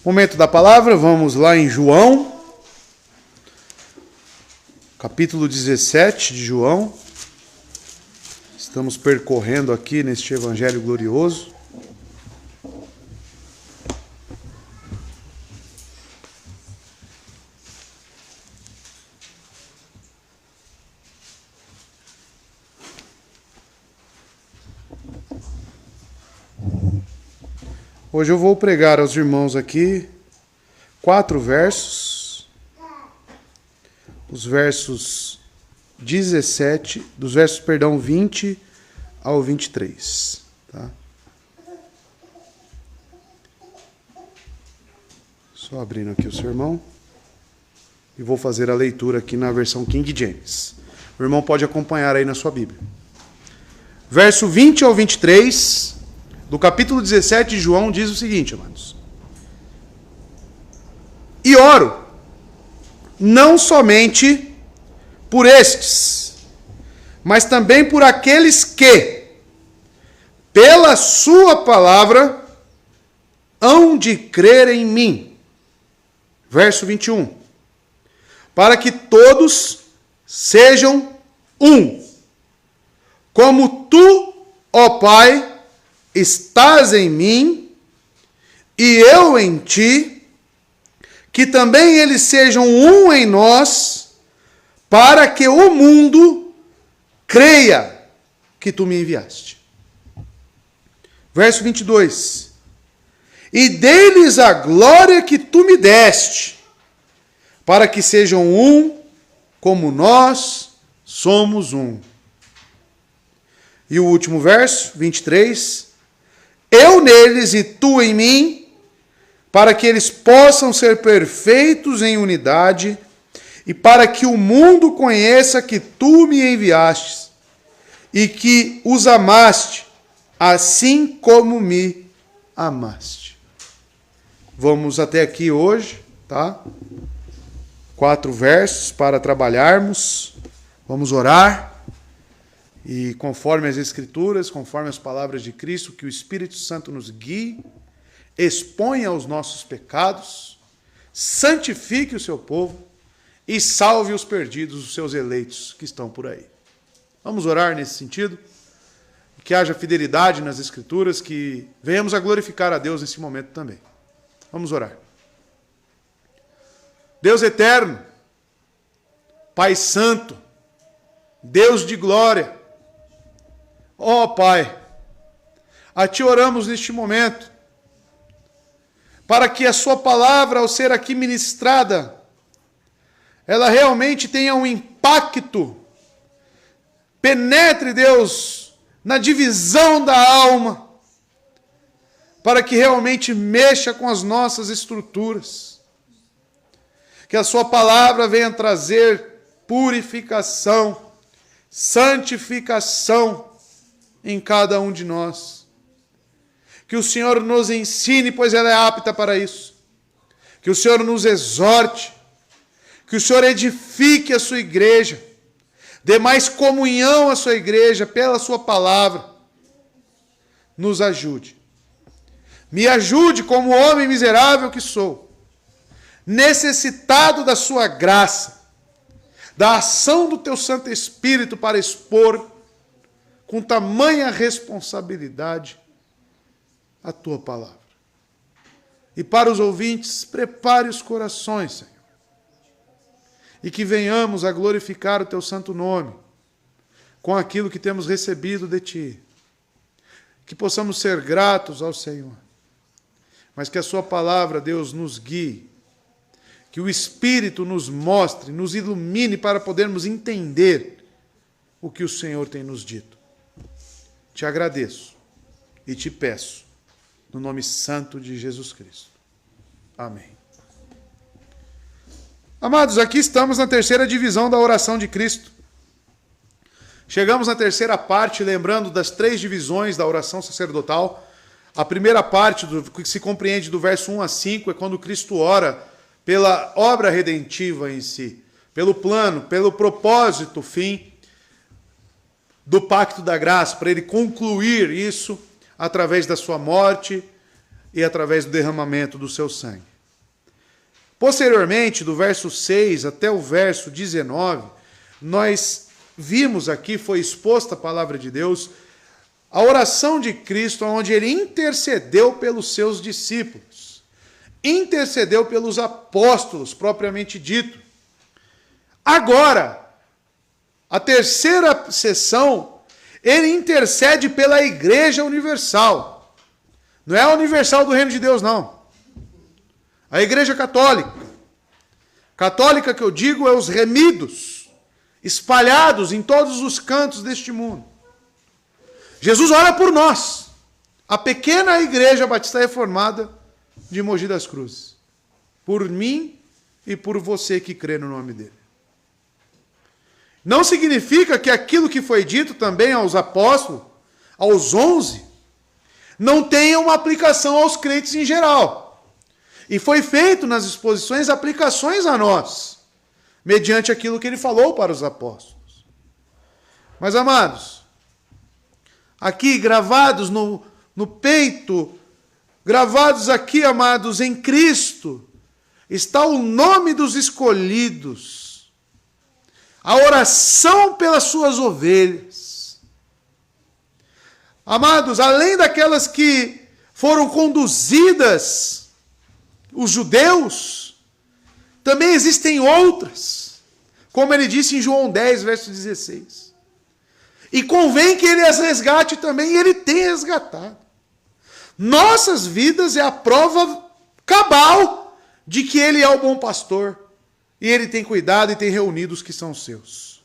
Momento da palavra, vamos lá em João, capítulo 17 de João. Estamos percorrendo aqui neste evangelho glorioso. Hoje eu vou pregar aos irmãos aqui 4 versos, os versos 20 ao 23. Tá? Só abrindo aqui o sermão e vou fazer a leitura aqui na versão King James. O irmão pode acompanhar aí na sua Bíblia. Verso 20 ao 23... do capítulo 17 de João diz o seguinte, amados. E oro, não somente por estes, mas também por aqueles que, pela sua palavra, hão de crer em mim. Verso 21. Para que todos sejam um, como tu, ó Pai, estás em mim, e eu em ti, que também eles sejam um em nós, para que o mundo creia que tu me enviaste. Verso 22. E dei-lhes a glória que tu me deste, para que sejam um, como nós somos um. E o último verso, 23. Eu neles e tu em mim, para que eles possam ser perfeitos em unidade, e para que o mundo conheça que tu me enviastes, e que os amaste, assim como me amaste. Vamos até aqui hoje, tá? 4 versos para trabalharmos. Vamos orar. E conforme as Escrituras, conforme as palavras de Cristo, que o Espírito Santo nos guie, exponha os nossos pecados, santifique o seu povo e salve os perdidos, os seus eleitos que estão por aí. Vamos orar nesse sentido? Que haja fidelidade nas Escrituras, que venhamos a glorificar a Deus nesse momento também. Vamos orar. Deus eterno, Pai santo, Deus de glória, ó Pai, a Ti oramos neste momento, para que a Sua palavra, ao ser aqui ministrada, ela realmente tenha um impacto, penetre, Deus, na divisão da alma, para que realmente mexa com as nossas estruturas, que a Sua palavra venha trazer purificação, santificação, em cada um de nós. Que o Senhor nos ensine, pois ela é apta para isso. Que o Senhor nos exorte. Que o Senhor edifique a sua igreja. Dê mais comunhão à sua igreja pela sua palavra. Nos ajude. Me ajude como homem miserável que sou. Necessitado da sua graça. Da ação do teu Santo Espírito para expor com tamanha responsabilidade a tua palavra. E para os ouvintes, prepare os corações, Senhor. E que venhamos a glorificar o teu santo nome com aquilo que temos recebido de ti. Que possamos ser gratos ao Senhor. Mas que a sua palavra, Deus, nos guie. Que o Espírito nos mostre, nos ilumine para podermos entender o que o Senhor tem nos dito. Te agradeço e te peço, no nome santo de Jesus Cristo. Amém. Amados, aqui estamos na terceira divisão da oração de Cristo. Chegamos na terceira parte, lembrando das 3 divisões da oração sacerdotal. A primeira parte, que se compreende do verso 1 a 5, é quando Cristo ora pela obra redentiva em si, pelo plano, pelo propósito, fim do pacto da graça, para ele concluir isso através da sua morte e através do derramamento do seu sangue. Posteriormente, do verso 6 até o verso 19, nós vimos aqui, foi exposta a palavra de Deus, a oração de Cristo, onde ele intercedeu pelos seus discípulos, intercedeu pelos apóstolos, propriamente dito. Agora, a terceira sessão, ele intercede pela Igreja Universal. Não é a Universal do Reino de Deus, não. A Igreja Católica. Católica que eu digo é os remidos, espalhados em todos os cantos deste mundo. Jesus ora por nós, a pequena Igreja Batista Reformada de Mogi das Cruzes. Por mim e por você que crê no nome dele. Não significa que aquilo que foi dito também aos apóstolos, aos 11, não tenha uma aplicação aos crentes em geral. E foi feito nas exposições aplicações a nós, mediante aquilo que ele falou para os apóstolos. Mas, amados, aqui gravados no peito, gravados aqui, amados, em Cristo, está o nome dos escolhidos, a oração pelas suas ovelhas. Amados, além daquelas que foram conduzidas, os judeus, também existem outras, como ele disse em João 10, verso 16. E convém que ele as resgate também, e ele tem resgatado. Nossas vidas é a prova cabal de que ele é o bom pastor, e ele tem cuidado e tem reunido os que são seus.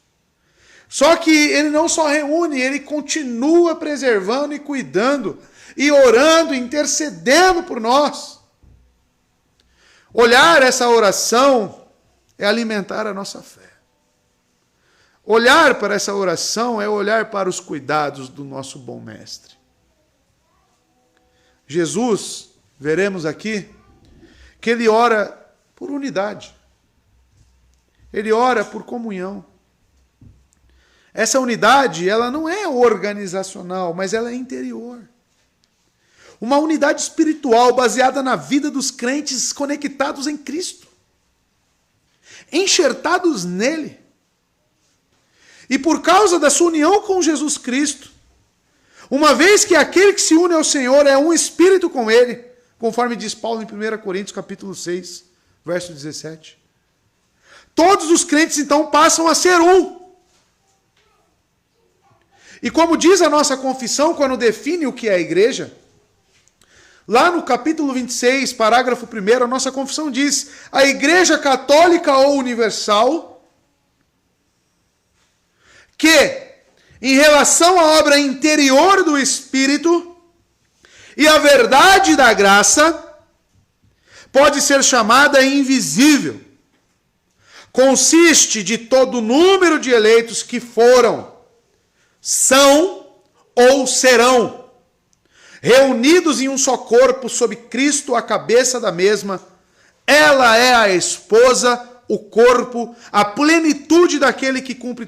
Só que ele não só reúne, ele continua preservando e cuidando, e orando, intercedendo por nós. Olhar essa oração é alimentar a nossa fé. Olhar para essa oração é olhar para os cuidados do nosso bom mestre. Jesus, veremos aqui, que ele ora por unidade. Ele ora por comunhão. Essa unidade, ela não é organizacional, mas ela é interior. Uma unidade espiritual baseada na vida dos crentes conectados em Cristo. Enxertados nele. E por causa da sua união com Jesus Cristo, uma vez que aquele que se une ao Senhor é um espírito com ele, conforme diz Paulo em 1 Coríntios capítulo 6, verso 17. Todos os crentes então passam a ser um. E como diz a nossa confissão quando define o que é a igreja, lá no capítulo 26, parágrafo 1, a nossa confissão diz: a Igreja Católica ou Universal, que, em relação à obra interior do Espírito e à verdade da graça, pode ser chamada invisível. Consiste de todo o número de eleitos que foram, são ou serão, reunidos em um só corpo, sob Cristo, a cabeça da mesma. Ela é a esposa, o corpo, a plenitude daquele que cumpre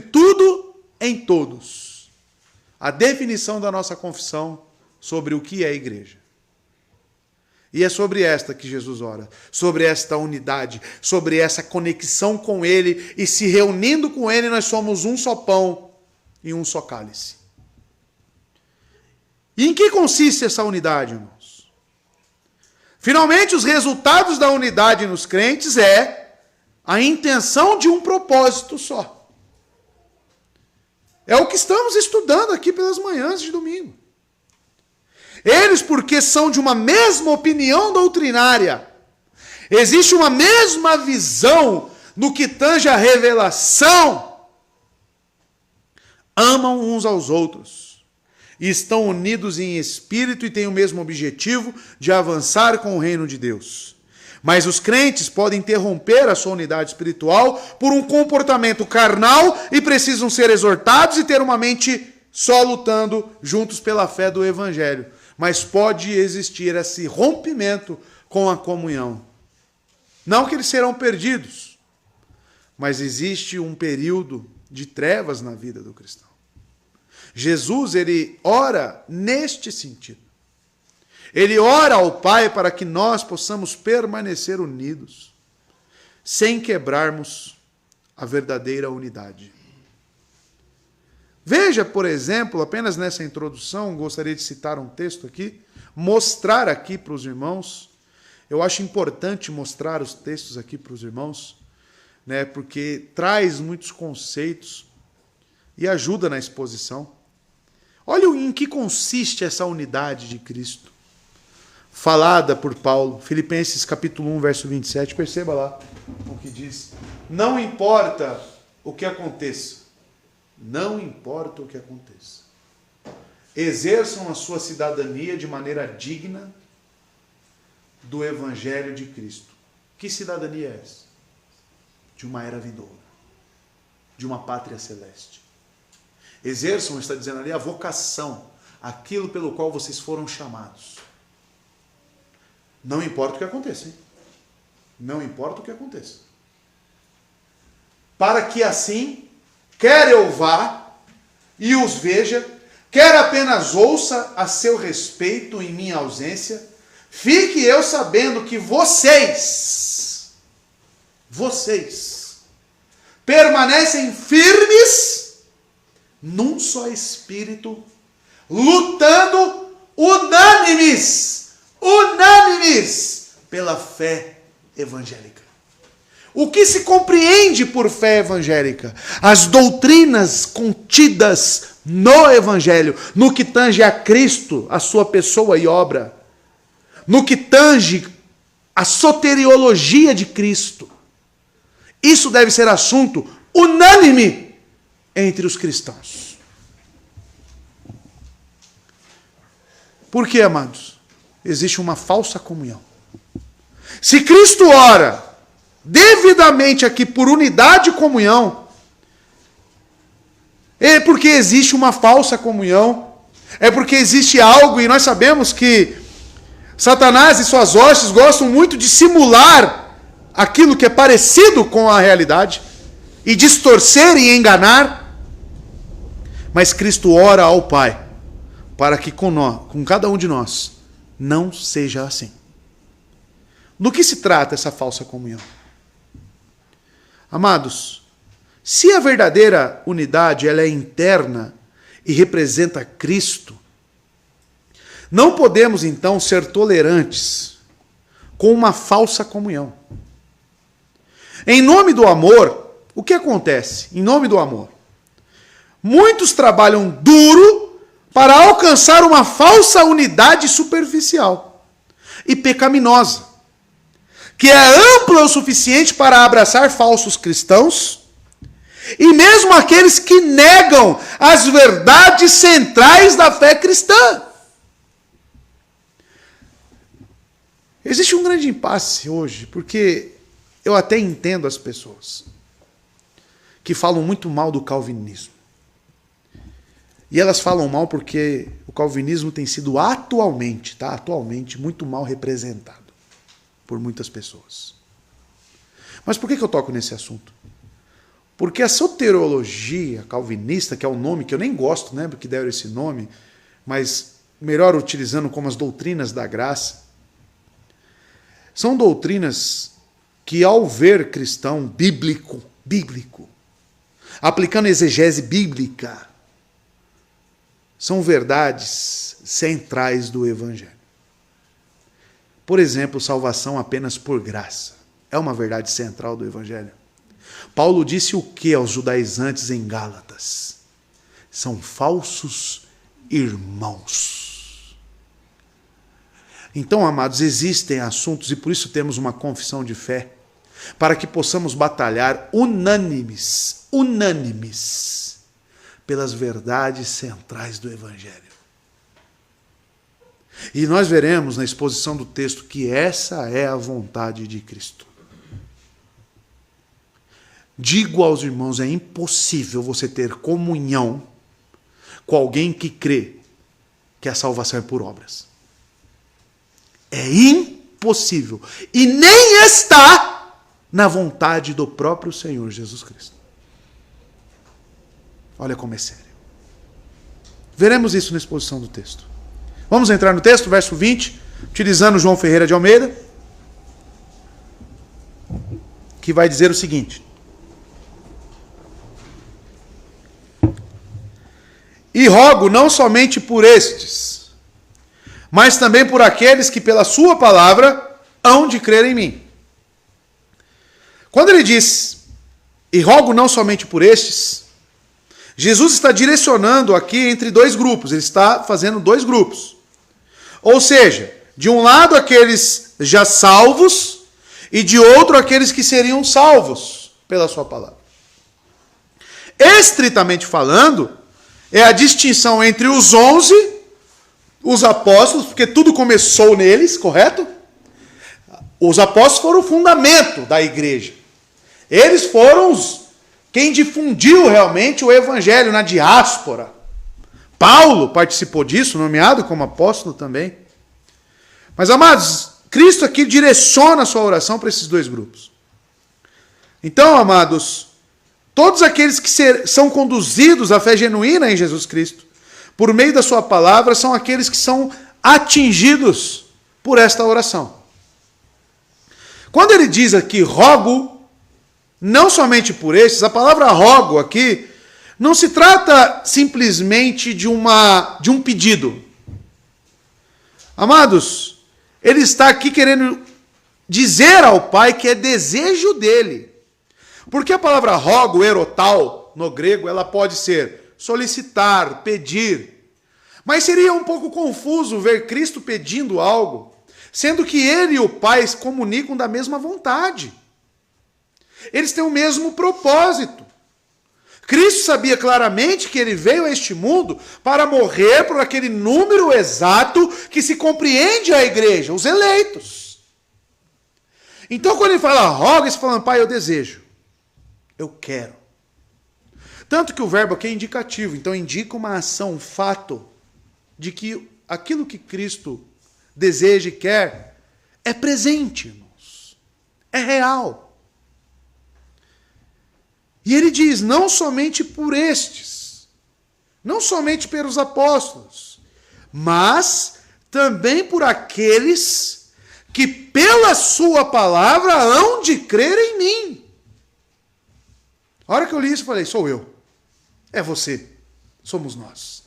tudo em todos. A definição da nossa confissão sobre o que é a igreja. E é sobre esta que Jesus ora, sobre esta unidade, sobre essa conexão com ele, e se reunindo com ele nós somos um só pão e um só cálice. E em que consiste essa unidade, irmãos? Finalmente, os resultados da unidade nos crentes é a intenção de um propósito só. É o que estamos estudando aqui pelas manhãs de domingo. Eles, porque são de uma mesma opinião doutrinária, existe uma mesma visão no que tange a revelação, amam uns aos outros, e estão unidos em espírito e têm o mesmo objetivo de avançar com o reino de Deus. Mas os crentes podem interromper a sua unidade espiritual por um comportamento carnal e precisam ser exortados e ter uma mente só lutando juntos pela fé do Evangelho. Mas pode existir esse rompimento com a comunhão. Não que eles serão perdidos, mas existe um período de trevas na vida do cristão. Jesus, ele ora neste sentido. Ele ora ao Pai para que nós possamos permanecer unidos, sem quebrarmos a verdadeira unidade. Veja, por exemplo, apenas nessa introdução, gostaria de citar um texto aqui, mostrar aqui para os irmãos. Eu acho importante mostrar os textos aqui para os irmãos, né, porque traz muitos conceitos e ajuda na exposição. Olha em que consiste essa unidade de Cristo, falada por Paulo, Filipenses capítulo 1, verso 27, perceba lá o que diz. Não importa o que aconteça, não importa o que aconteça, exerçam a sua cidadania de maneira digna do Evangelho de Cristo. Que cidadania é essa? De uma era vindoura, de uma pátria celeste. Exerçam, está dizendo ali, a vocação, aquilo pelo qual vocês foram chamados. Não importa o que aconteça, hein? Não importa o que aconteça. Para que assim, quer eu vá e os veja, quer apenas ouça a seu respeito em minha ausência, fique eu sabendo que vocês permanecem firmes num só espírito, lutando unânimes pela fé evangélica. O que se compreende por fé evangélica? As doutrinas contidas no Evangelho, no que tange a Cristo, a sua pessoa e obra, no que tange a soteriologia de Cristo. Isso deve ser assunto unânime entre os cristãos. Por quê, amados? Existe uma falsa comunhão. Se Cristo ora devidamente aqui por unidade e comunhão, é porque existe uma falsa comunhão, é porque existe algo, e nós sabemos que Satanás e suas hostes gostam muito de simular aquilo que é parecido com a realidade, e distorcer e enganar, mas Cristo ora ao Pai, para que com cada um de nós, não seja assim. Do que se trata essa falsa comunhão? Amados, se a verdadeira unidade ela é interna e representa Cristo, não podemos então ser tolerantes com uma falsa comunhão. Em nome do amor, o que acontece? Em nome do amor, muitos trabalham duro para alcançar uma falsa unidade superficial e pecaminosa, que é ampla o suficiente para abraçar falsos cristãos e mesmo aqueles que negam as verdades centrais da fé cristã. Existe um grande impasse hoje, porque eu até entendo as pessoas que falam muito mal do calvinismo. E elas falam mal porque o calvinismo tem sido atualmente muito mal representado por muitas pessoas. Mas por que eu toco nesse assunto? Porque a soteriologia calvinista, que é um nome que eu nem gosto, né, porque deram esse nome, mas melhor utilizando como as doutrinas da graça, são doutrinas que, ao ver cristão bíblico, aplicando exegese bíblica, são verdades centrais do Evangelho. Por exemplo, salvação apenas por graça. É uma verdade central do Evangelho. Paulo disse o que aos judaizantes em Gálatas? São falsos irmãos. Então, amados, existem assuntos, e por isso temos uma confissão de fé, para que possamos batalhar unânimes, pelas verdades centrais do Evangelho. E nós veremos na exposição do texto que essa é a vontade de Cristo. Digo aos irmãos, é impossível você ter comunhão com alguém que crê que a salvação é por obras. É impossível. E nem está na vontade do próprio Senhor Jesus Cristo. Olha como é sério. Veremos isso na exposição do texto. Vamos entrar no texto, verso 20. utilizando João Ferreira de Almeida, que vai dizer o seguinte: e rogo não somente por estes, mas também por aqueles que pela sua palavra hão de crer em mim. Quando ele diz, e rogo não somente por estes, Jesus está direcionando aqui entre dois grupos, ele está fazendo dois grupos. Ou seja, de um lado aqueles já salvos, e de outro aqueles que seriam salvos pela sua palavra. Estritamente falando, é a distinção entre os 11, os apóstolos, porque tudo começou neles, correto? Os apóstolos foram o fundamento da igreja. Eles foram quem difundiu realmente o evangelho na diáspora. Paulo participou disso, nomeado como apóstolo também. Mas, amados, Cristo aqui direciona a sua oração para esses dois grupos. Então, amados, todos aqueles que são conduzidos à fé genuína em Jesus Cristo, por meio da sua palavra, são aqueles que são atingidos por esta oração. Quando ele diz aqui, rogo, não somente por estes, a palavra rogo aqui, não se trata simplesmente de um pedido. Amados, ele está aqui querendo dizer ao Pai que é desejo dele. Porque a palavra rogo, erotal, no grego, ela pode ser solicitar, pedir. Mas seria um pouco confuso ver Cristo pedindo algo, sendo que ele e o Pai se comunicam da mesma vontade. Eles têm o mesmo propósito. Cristo sabia claramente que ele veio a este mundo para morrer por aquele número exato que se compreende a igreja, os eleitos. Então, quando ele fala roga, ele está falando, Pai, eu desejo, eu quero. Tanto que o verbo aqui é indicativo, então indica uma ação, um fato, de que aquilo que Cristo deseja e quer é presente, irmãos, é real. E ele diz, não somente por estes, não somente pelos apóstolos, mas também por aqueles que pela sua palavra hão de crer em mim. A hora que eu li isso, eu falei, sou eu, é você, somos nós.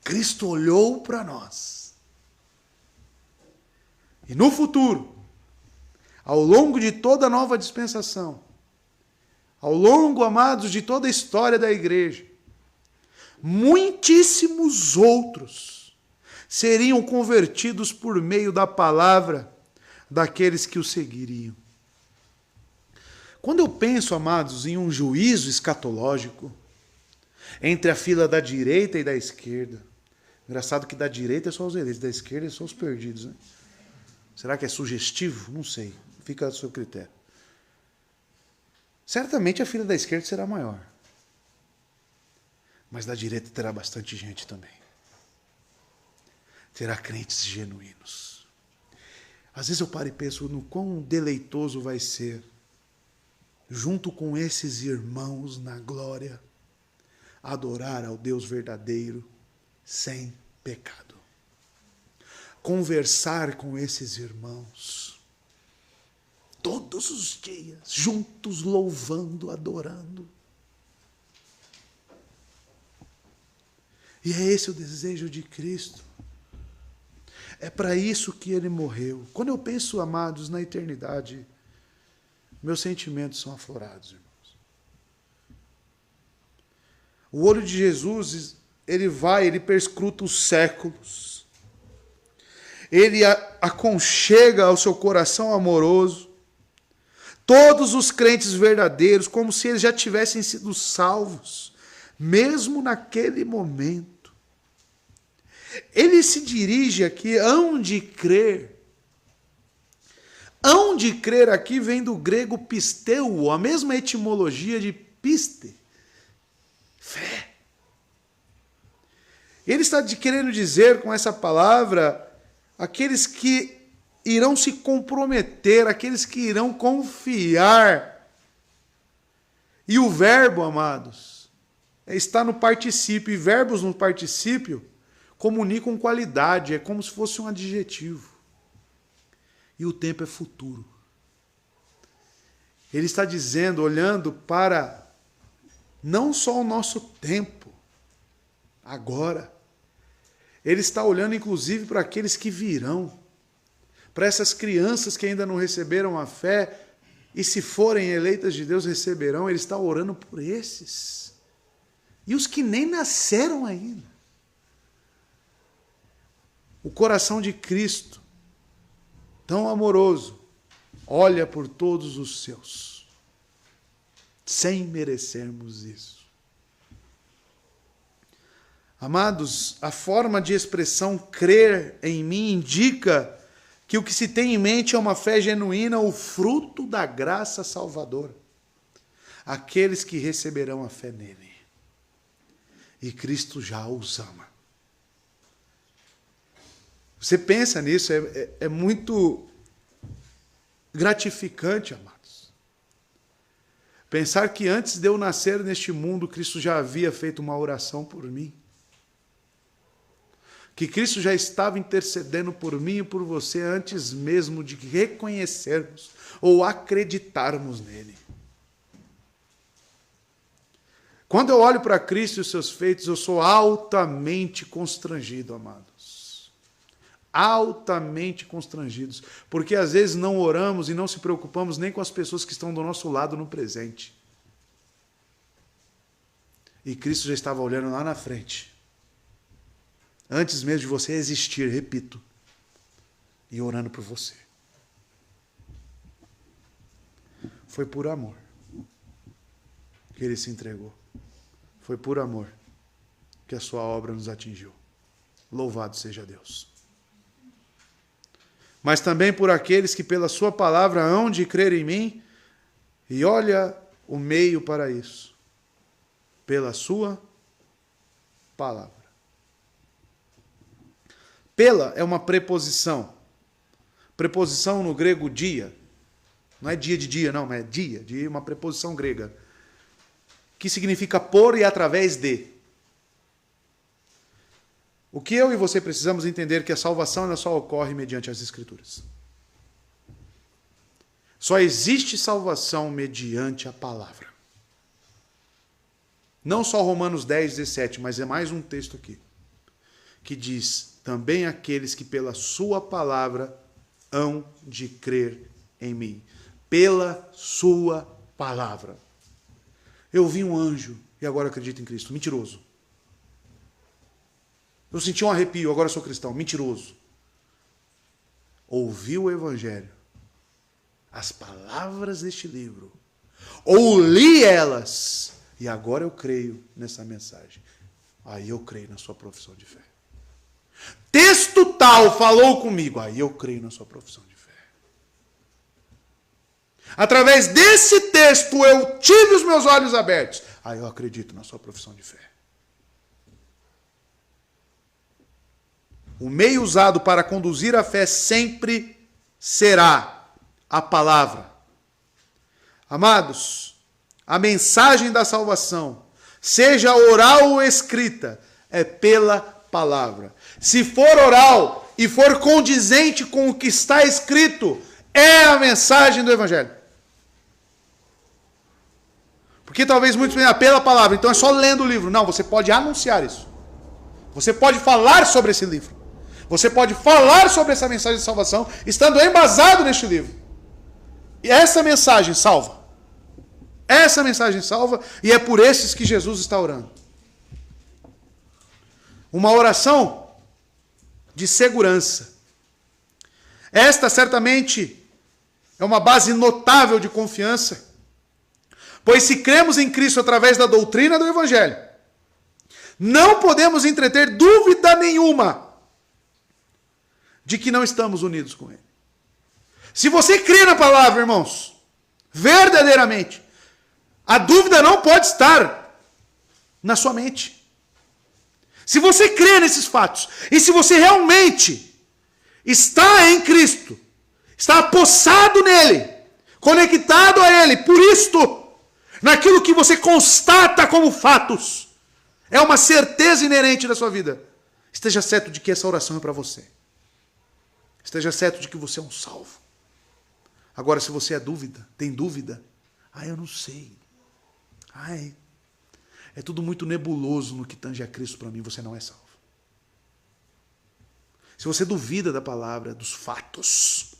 Cristo olhou para nós. E no futuro, ao longo de toda a nova dispensação, ao longo, amados, de toda a história da igreja, muitíssimos outros seriam convertidos por meio da palavra daqueles que o seguiriam. Quando eu penso, amados, em um juízo escatológico entre a fila da direita e da esquerda, engraçado que da direita é só os eleitos, da esquerda é só os perdidos, né? Será que é sugestivo? Não sei, fica a seu critério. Certamente a fila da esquerda será maior. Mas da direita terá bastante gente também. Terá crentes genuínos. Às vezes eu paro e penso no quão deleitoso vai ser, junto com esses irmãos na glória, adorar ao Deus verdadeiro, sem pecado. Conversar com esses irmãos, todos os dias, juntos, louvando, adorando. E é esse o desejo de Cristo. É para isso que ele morreu. Quando eu penso, amados, na eternidade, meus sentimentos são aflorados, irmãos. O olho de Jesus, ele perscruta os séculos. Ele aconchega ao seu coração amoroso todos os crentes verdadeiros, como se eles já tivessem sido salvos, mesmo naquele momento. Ele se dirige aqui, hão de crer. Hão de crer aqui vem do grego pisteu, a mesma etimologia de piste, fé. Ele está querendo dizer com essa palavra, aqueles que irão se comprometer, aqueles que irão confiar. E o verbo, amados, está no particípio, e verbos no particípio, comunicam qualidade, é como se fosse um adjetivo. E o tempo é futuro. Ele está dizendo, olhando para não só o nosso tempo, agora. Ele está olhando inclusive para aqueles que virão, para essas crianças que ainda não receberam a fé, e se forem eleitas de Deus receberão. Ele está orando por esses. E os que nem nasceram ainda. O coração de Cristo, tão amoroso, olha por todos os seus, sem merecermos isso. Amados, a forma de expressão crer em mim indica que o que se tem em mente é uma fé genuína, o fruto da graça salvadora. Aqueles que receberão a fé nele. E Cristo já os ama. Você pensa nisso, é muito gratificante, amados. Pensar que antes de eu nascer neste mundo, Cristo já havia feito uma oração por mim. Que Cristo já estava intercedendo por mim e por você antes mesmo de reconhecermos ou acreditarmos nele. Quando eu olho para Cristo e os seus feitos, eu sou altamente constrangido, amados. Altamente constrangidos. Porque às vezes não oramos e não se preocupamos nem com as pessoas que estão do nosso lado no presente. E Cristo já estava olhando lá na frente. Antes mesmo de você existir, repito, e orando por você. Foi por amor que ele se entregou. Foi por amor que a sua obra nos atingiu. Louvado seja Deus. Mas também por aqueles que pela sua palavra hão de crer em mim, e olha o meio para isso. Pela sua palavra. Pela é uma preposição. Preposição no grego dia. Não é dia de dia, não, mas é dia. Dia é uma preposição grega. Que significa por e através de. O que eu e você precisamos entender é que a salvação ela só ocorre mediante as Escrituras. Só existe salvação mediante a palavra. Não só Romanos 10, 17, mas é mais um texto aqui. Que diz... Também aqueles que pela sua palavra hão de crer em mim. Pela sua palavra. Eu vi um anjo e agora acredito em Cristo. Mentiroso. Eu senti um arrepio, agora sou cristão. Mentiroso. Ouvi o Evangelho. As palavras deste livro. Ou li elas. E agora eu creio nessa mensagem. Aí eu creio na sua profissão de fé. Texto tal falou comigo. Aí eu creio na sua profissão de fé. Através desse texto eu tive os meus olhos abertos. Aí eu acredito na sua profissão de fé. O meio usado para conduzir a fé sempre será a palavra. Amados, a mensagem da salvação, seja oral ou escrita, é pela palavra. Se for oral e for condizente com o que está escrito, é a mensagem do Evangelho. Porque talvez muitos pensem, pela palavra, então é só lendo o livro. Não, você pode anunciar isso. Você pode falar sobre esse livro. Você pode falar sobre essa mensagem de salvação, estando embasado neste livro. E essa mensagem salva. Essa mensagem salva, e é por esses que Jesus está orando. Uma oração de segurança. Esta certamente é uma base notável de confiança, pois se cremos em Cristo através da doutrina do Evangelho, não podemos entreter dúvida nenhuma de que não estamos unidos com Ele. Se você crê na palavra, irmãos, verdadeiramente, a dúvida não pode estar na sua mente. Se você crê nesses fatos, e se você realmente está em Cristo, está apossado nele, conectado a Ele, por isto, naquilo que você constata como fatos, é uma certeza inerente da sua vida. Esteja certo de que essa oração é para você. Esteja certo de que você é um salvo. Agora, se você tem dúvida, eu não sei. É tudo muito nebuloso no que tange a Cristo para mim, você não é salvo. Se você duvida da palavra, dos fatos,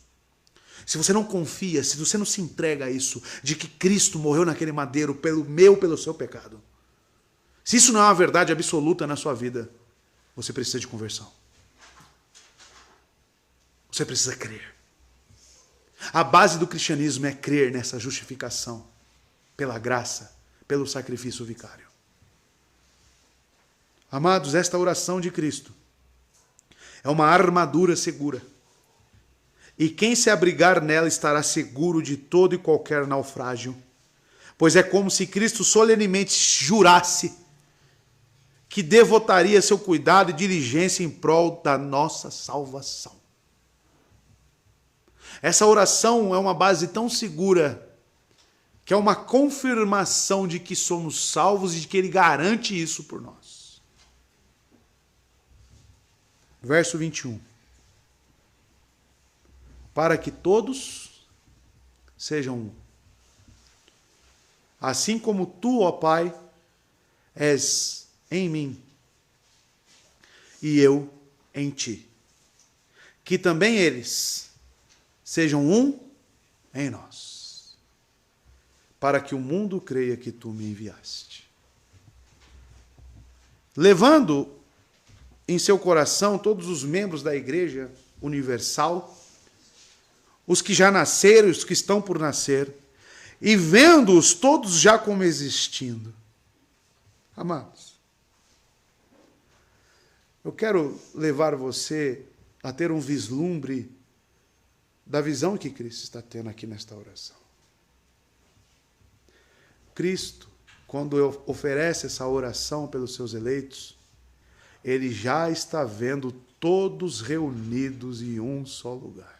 se você não confia, se você não se entrega a isso, de que Cristo morreu naquele madeiro pelo seu pecado, se isso não é uma verdade absoluta na sua vida, você precisa de conversão. Você precisa crer. A base do cristianismo é crer nessa justificação, pela graça, pelo sacrifício vicário. Amados, esta oração de Cristo é uma armadura segura. E quem se abrigar nela estará seguro de todo e qualquer naufrágio, pois é como se Cristo solenemente jurasse que devotaria seu cuidado e diligência em prol da nossa salvação. Essa oração é uma base tão segura que é uma confirmação de que somos salvos e de que Ele garante isso por nós. Verso 21. Para que todos sejam um. Assim como tu, ó Pai, és em mim e eu em ti. Que também eles sejam um em nós, para que o mundo creia que tu me enviaste. Levando em seu coração todos os membros da Igreja Universal, os que já nasceram, os que estão por nascer, e vendo-os todos já como existindo. Amados, eu quero levar você a ter um vislumbre da visão que Cristo está tendo aqui nesta oração. Cristo, quando oferece essa oração pelos seus eleitos, Ele já está vendo todos reunidos em um só lugar.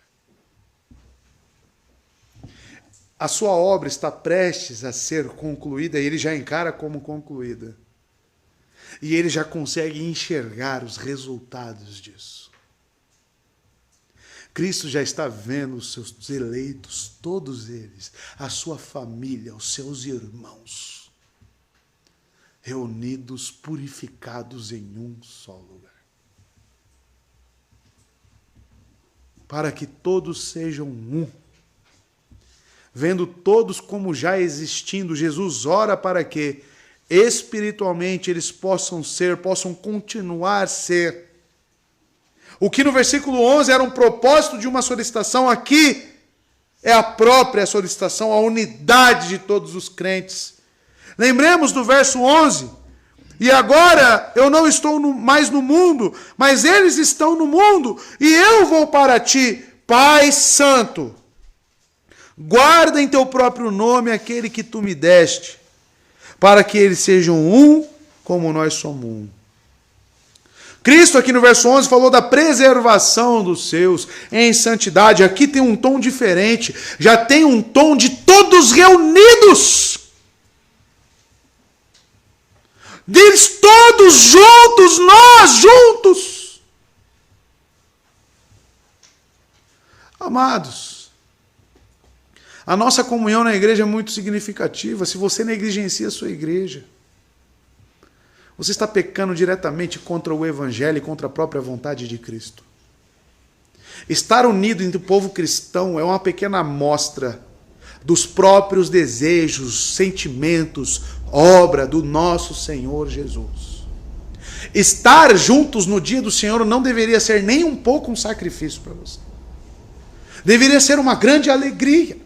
A sua obra está prestes a ser concluída e Ele já encara como concluída. E Ele já consegue enxergar os resultados disso. Cristo já está vendo os seus eleitos, todos eles, a sua família, os seus irmãos, reunidos, purificados em um só lugar. Para que todos sejam um. Vendo todos como já existindo, Jesus ora para que espiritualmente eles possam continuar a ser. O que no versículo 11 era um propósito de uma solicitação, aqui é a própria solicitação, a unidade de todos os crentes. Lembremos do verso 11. E agora eu não estou mais no mundo, mas eles estão no mundo, e eu vou para ti, Pai Santo. Guarda em teu próprio nome aquele que tu me deste, para que eles sejam um como nós somos um. Cristo aqui no verso 11 falou da preservação dos seus em santidade. Aqui tem um tom diferente, já tem um tom de todos reunidos. Deles todos juntos, nós juntos. Amados, a nossa comunhão na igreja é muito significativa. Se você negligencia a sua igreja, você está pecando diretamente contra o Evangelho e contra a própria vontade de Cristo. Estar unido entre o povo cristão é uma pequena amostra dos próprios desejos, sentimentos, obra do nosso Senhor Jesus. Estar juntos no dia do Senhor não deveria ser nem um pouco um sacrifício para você. Deveria ser uma grande alegria.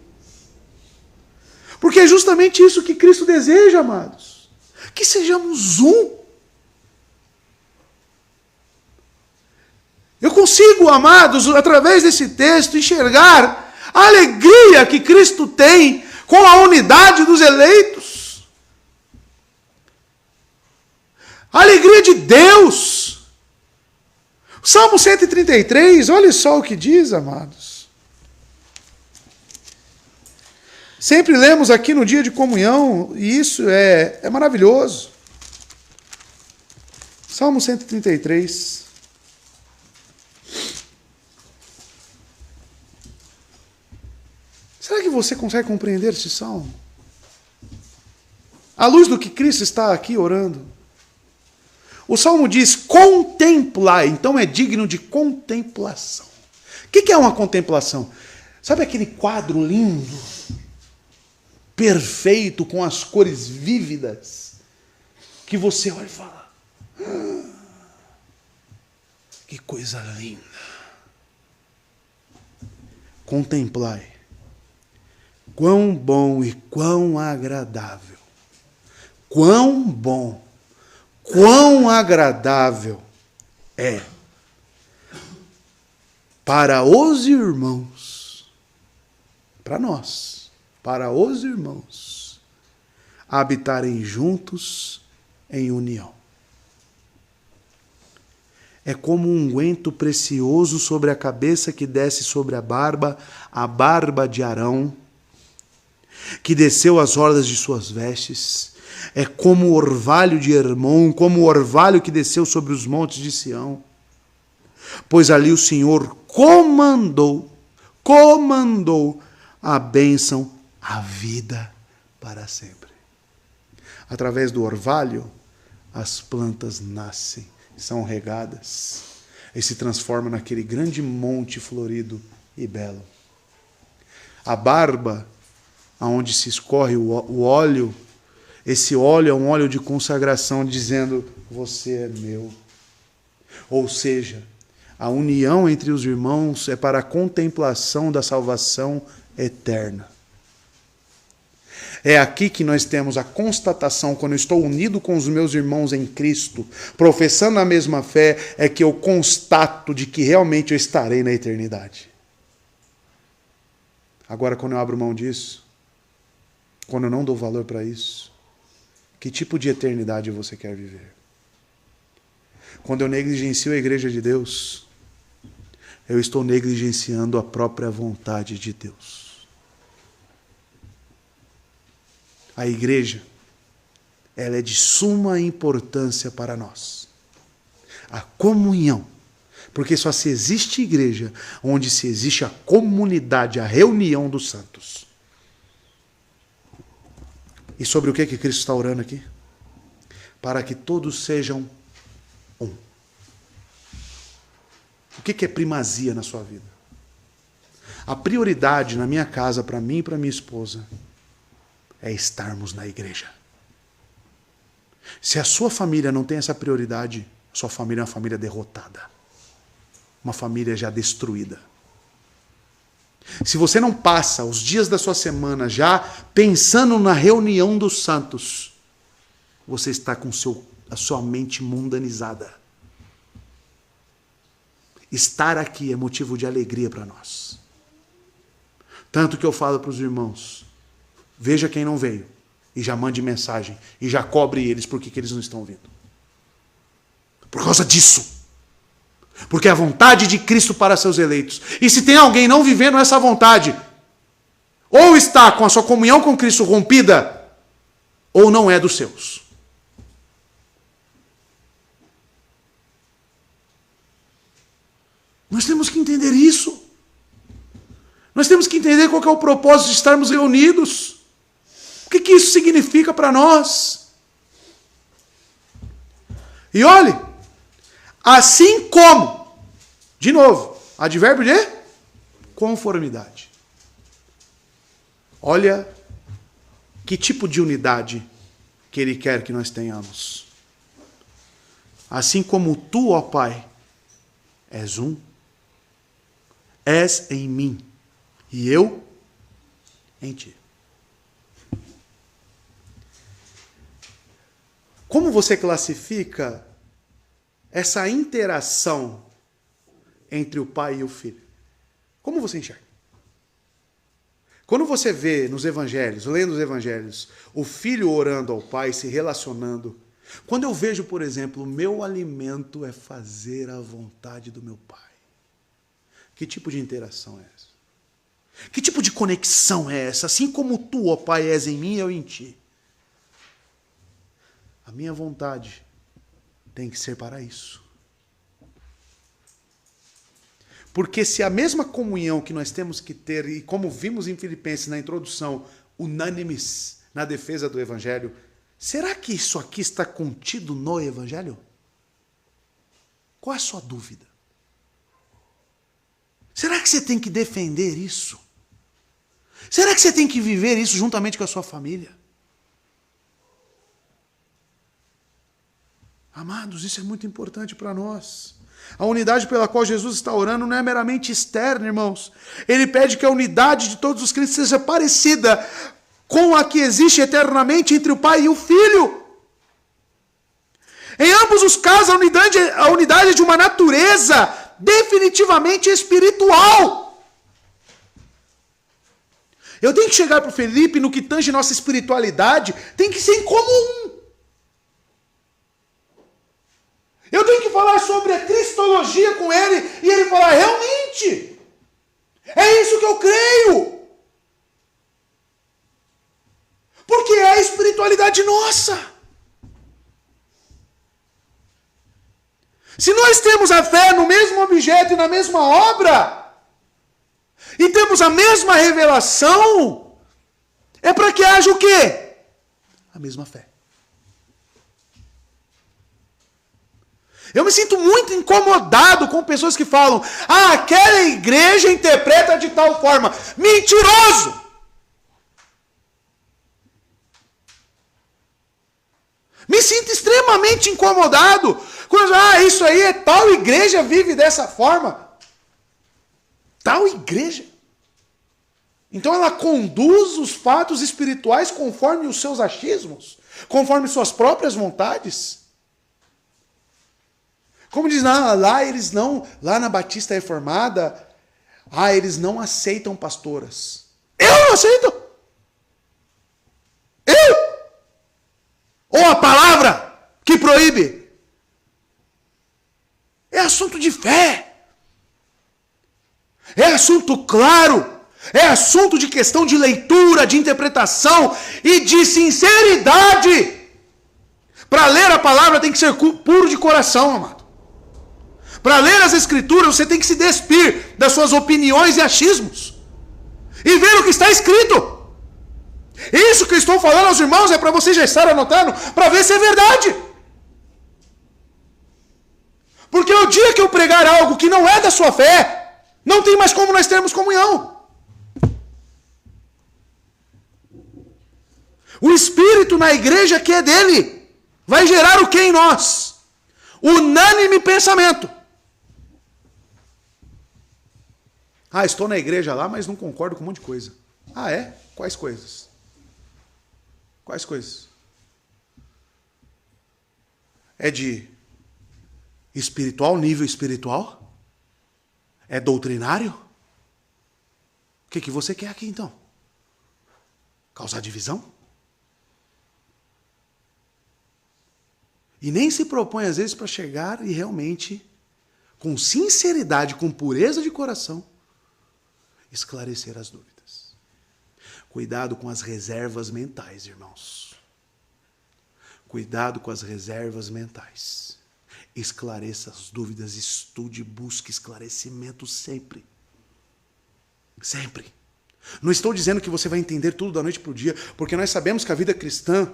Porque é justamente isso que Cristo deseja, amados. Que sejamos um. Eu consigo, amados, através desse texto, enxergar a alegria que Cristo tem com a unidade dos eleitos. A alegria de Deus. Salmo 133, olha só o que diz, amados. Sempre lemos aqui no dia de comunhão, e isso é maravilhoso. Salmo 133. você consegue compreender esse salmo? À luz do que Cristo está aqui orando. O salmo diz: contemplai, então é digno de contemplação. O que é uma contemplação? Sabe aquele quadro lindo, perfeito, com as cores vívidas, que você olha e fala: que coisa linda. Contemplai. Quão bom e quão agradável. Quão bom, quão agradável é para os irmãos, para nós, para os irmãos, habitarem juntos em união. É como um unguento precioso sobre a cabeça que desce sobre a barba de Arão, que desceu às orlas de suas vestes. É como o orvalho de Hermon, como o orvalho que desceu sobre os montes de Sião. Pois ali o Senhor comandou a bênção, a vida para sempre. Através do orvalho, as plantas nascem, são regadas e se transformam naquele grande monte florido e belo. A barba, aonde se escorre o óleo, esse óleo é um óleo de consagração, dizendo: você é meu. Ou seja, a união entre os irmãos é para a contemplação da salvação eterna. É aqui que nós temos a constatação, quando eu estou unido com os meus irmãos em Cristo, professando a mesma fé, é que eu constato de que realmente eu estarei na eternidade. Agora, quando eu abro mão disso, quando eu não dou valor para isso, que tipo de eternidade você quer viver? Quando eu negligencio a igreja de Deus, eu estou negligenciando a própria vontade de Deus. A igreja, ela é de suma importância para nós. A comunhão. Porque só se existe igreja onde se existe a comunidade, a reunião dos santos. E sobre o que Cristo está orando aqui? Para que todos sejam um. O que é primazia na sua vida? A prioridade na minha casa, para mim e para minha esposa, é estarmos na igreja. Se a sua família não tem essa prioridade, sua família é uma família derrotada. Uma família já destruída. Se você não passa os dias da sua semana já pensando na reunião dos santos, você está com a sua mente mundanizada. Estar aqui é motivo de alegria para nós. Tanto que eu falo para os irmãos: veja quem não veio e já mande mensagem e já cobre eles por que eles não estão vindo. Por causa disso. Porque é a vontade de Cristo para seus eleitos. E se tem alguém não vivendo essa vontade, ou está com a sua comunhão com Cristo rompida, ou não é dos seus. Nós temos que entender isso. Nós temos que entender qual que é o propósito de estarmos reunidos. O que isso significa para nós? E olhe, assim como, de novo, advérbio de conformidade. Olha que tipo de unidade que Ele quer que nós tenhamos. Assim como tu, ó Pai, és um, és em mim e eu em ti. Como você classifica essa interação entre o pai e o filho? Como você enxerga? Quando você vê nos evangelhos, lendo os evangelhos, o filho orando ao pai, se relacionando. Quando eu vejo, por exemplo, o meu alimento é fazer a vontade do meu pai. Que tipo de interação é essa? Que tipo de conexão é essa? Assim como tu, ó Pai, és em mim, eu em ti. A minha vontade tem que ser para isso. Porque se a mesma comunhão que nós temos que ter, e como vimos em Filipenses na introdução, unânimes na defesa do Evangelho, será que isso aqui está contido no Evangelho? Qual é a sua dúvida? Será que você tem que defender isso? Será que você tem que viver isso juntamente com a sua família? Amados, isso é muito importante para nós. A unidade pela qual Jesus está orando não é meramente externa, irmãos. Ele pede que a unidade de todos os crentes seja parecida com a que existe eternamente entre o Pai e o Filho. Em ambos os casos, a unidade é de uma natureza definitivamente espiritual. Eu tenho que chegar para o Felipe no que tange nossa espiritualidade, tem que ser em comum. Eu tenho que falar sobre a cristologia com ele e ele falar, realmente, é isso que eu creio. Porque é a espiritualidade nossa. Se nós temos a fé no mesmo objeto e na mesma obra, e temos a mesma revelação, é para que haja o quê? A mesma fé. Eu me sinto muito incomodado com pessoas que falam, aquela igreja interpreta de tal forma. Mentiroso! Me sinto extremamente incomodado quando, isso aí é tal igreja vive dessa forma. Tal igreja. Então ela conduz os fatos espirituais conforme os seus achismos, conforme suas próprias vontades. Como diz, lá na Batista Reformada, eles não aceitam pastoras. Eu não aceito! Eu! Ou a palavra que proíbe? É assunto de fé. É assunto claro. É assunto de questão de leitura, de interpretação e de sinceridade. Para ler a palavra tem que ser puro de coração, amado. Para ler as Escrituras, você tem que se despir das suas opiniões e achismos. E ver o que está escrito. Isso que eu estou falando aos irmãos é para você já estar anotando, para ver se é verdade. Porque o dia que eu pregar algo que não é da sua fé, não tem mais como nós termos comunhão. O Espírito na igreja que é dele, vai gerar o que em nós? Unânime pensamento. Estou na igreja lá, mas não concordo com um monte de coisa. É? Quais coisas? Quais coisas? É de espiritual, nível espiritual? É doutrinário? O que você quer aqui então? Causar divisão? E nem se propõe às vezes para chegar e realmente, com sinceridade, com pureza de coração, esclarecer as dúvidas. Cuidado com as reservas mentais, irmãos. Cuidado com as reservas mentais. Esclareça as dúvidas, estude, busque esclarecimento sempre. Sempre. Não estou dizendo que você vai entender tudo da noite para o dia, porque nós sabemos que a vida cristã,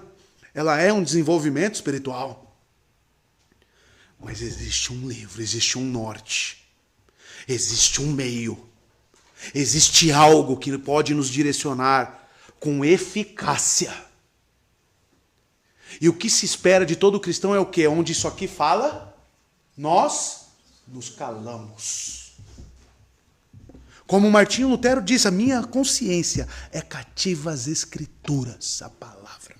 ela é um desenvolvimento espiritual. Mas existe um livro, existe um norte, existe um meio. Existe algo que pode nos direcionar com eficácia. E o que se espera de todo cristão é o quê? Onde isso aqui fala, nós nos calamos. Como Martinho Lutero disse, a minha consciência é cativa às Escrituras, a palavra.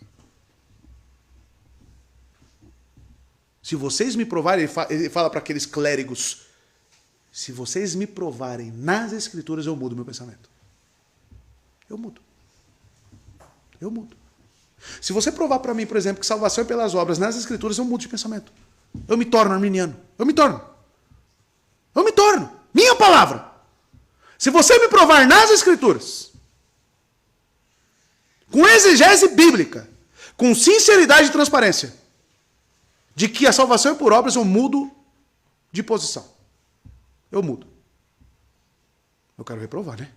Se vocês me provarem, ele fala para aqueles clérigos, se vocês me provarem nas Escrituras, eu mudo meu pensamento. Eu mudo. Eu mudo. Se você provar para mim, por exemplo, que salvação é pelas obras nas Escrituras, eu mudo de pensamento. Eu me torno arminiano. Eu me torno. Minha palavra. Se você me provar nas Escrituras, com exegese bíblica, com sinceridade e transparência, de que a salvação é por obras, eu mudo de posição. Eu mudo. Eu quero ver provar, né?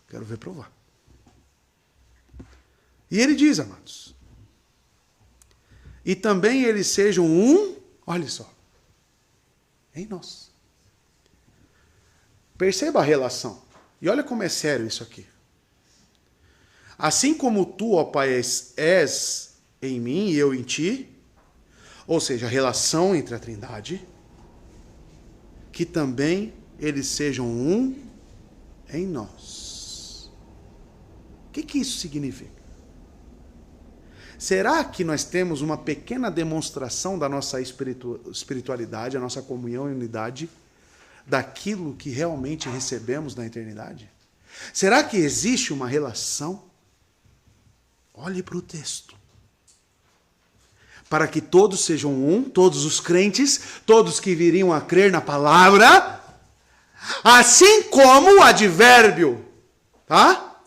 Quero ver provar. E ele diz, amados, e também eles sejam um, olha só, em nós. Perceba a relação. E olha como é sério isso aqui. Assim como tu, ó Pai, és em mim e eu em ti, ou seja, a relação entre a Trindade, que também eles sejam um em nós. O que isso significa? Será que nós temos uma pequena demonstração da nossa espiritualidade, a nossa comunhão e unidade, daquilo que realmente recebemos na eternidade? Será que existe uma relação? Olhe para o texto. Para que todos sejam um, todos os crentes, todos que viriam a crer na palavra, assim como o advérbio, tá?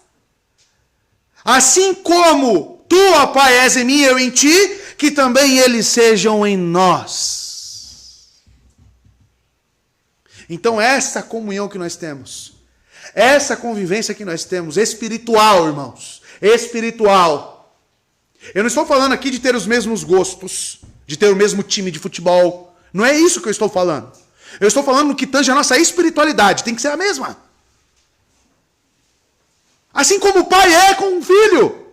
Assim como tu, ó Pai, és em mim, eu em ti, que também eles sejam em nós. Então, essa comunhão que nós temos, essa convivência que nós temos, espiritual, irmãos, espiritual. Eu não estou falando aqui de ter os mesmos gostos, de ter o mesmo time de futebol. Não é isso que eu estou falando. Eu estou falando no que tange a nossa espiritualidade, tem que ser a mesma. Assim como o pai é com o filho.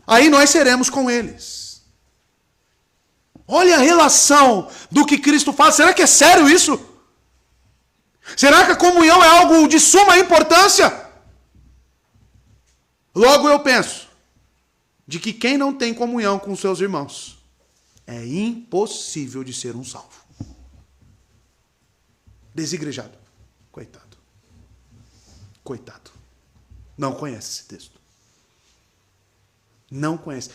Aí nós seremos com eles. Olha a relação do que Cristo faz. Será que é sério isso? Será que a comunhão é algo de suma importância? Logo eu penso de que quem não tem comunhão com seus irmãos é impossível de ser um salvo. Desigrejado. Coitado. Coitado. Não conhece esse texto. Não conhece.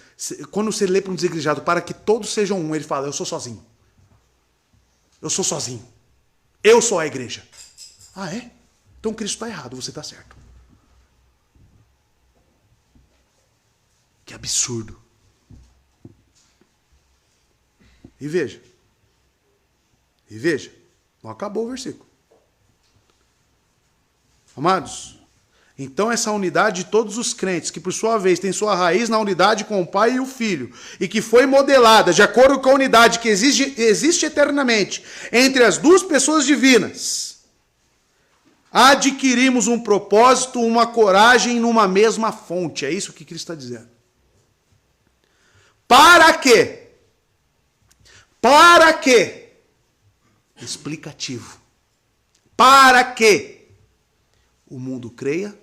Quando você lê para um desigrejado, para que todos sejam um, ele fala, eu sou sozinho. Eu sou sozinho. Eu sou a igreja. Ah, é? Então Cristo está errado, você está certo. Que absurdo. E veja. Não acabou o versículo. Amados, então essa unidade de todos os crentes, que por sua vez tem sua raiz na unidade com o Pai e o Filho, e que foi modelada de acordo com a unidade que existe eternamente entre as duas pessoas divinas, adquirimos um propósito, uma coragem numa mesma fonte. É isso que Cristo está dizendo. Para quê? Para quê? Explicativo. Para quê? O mundo creia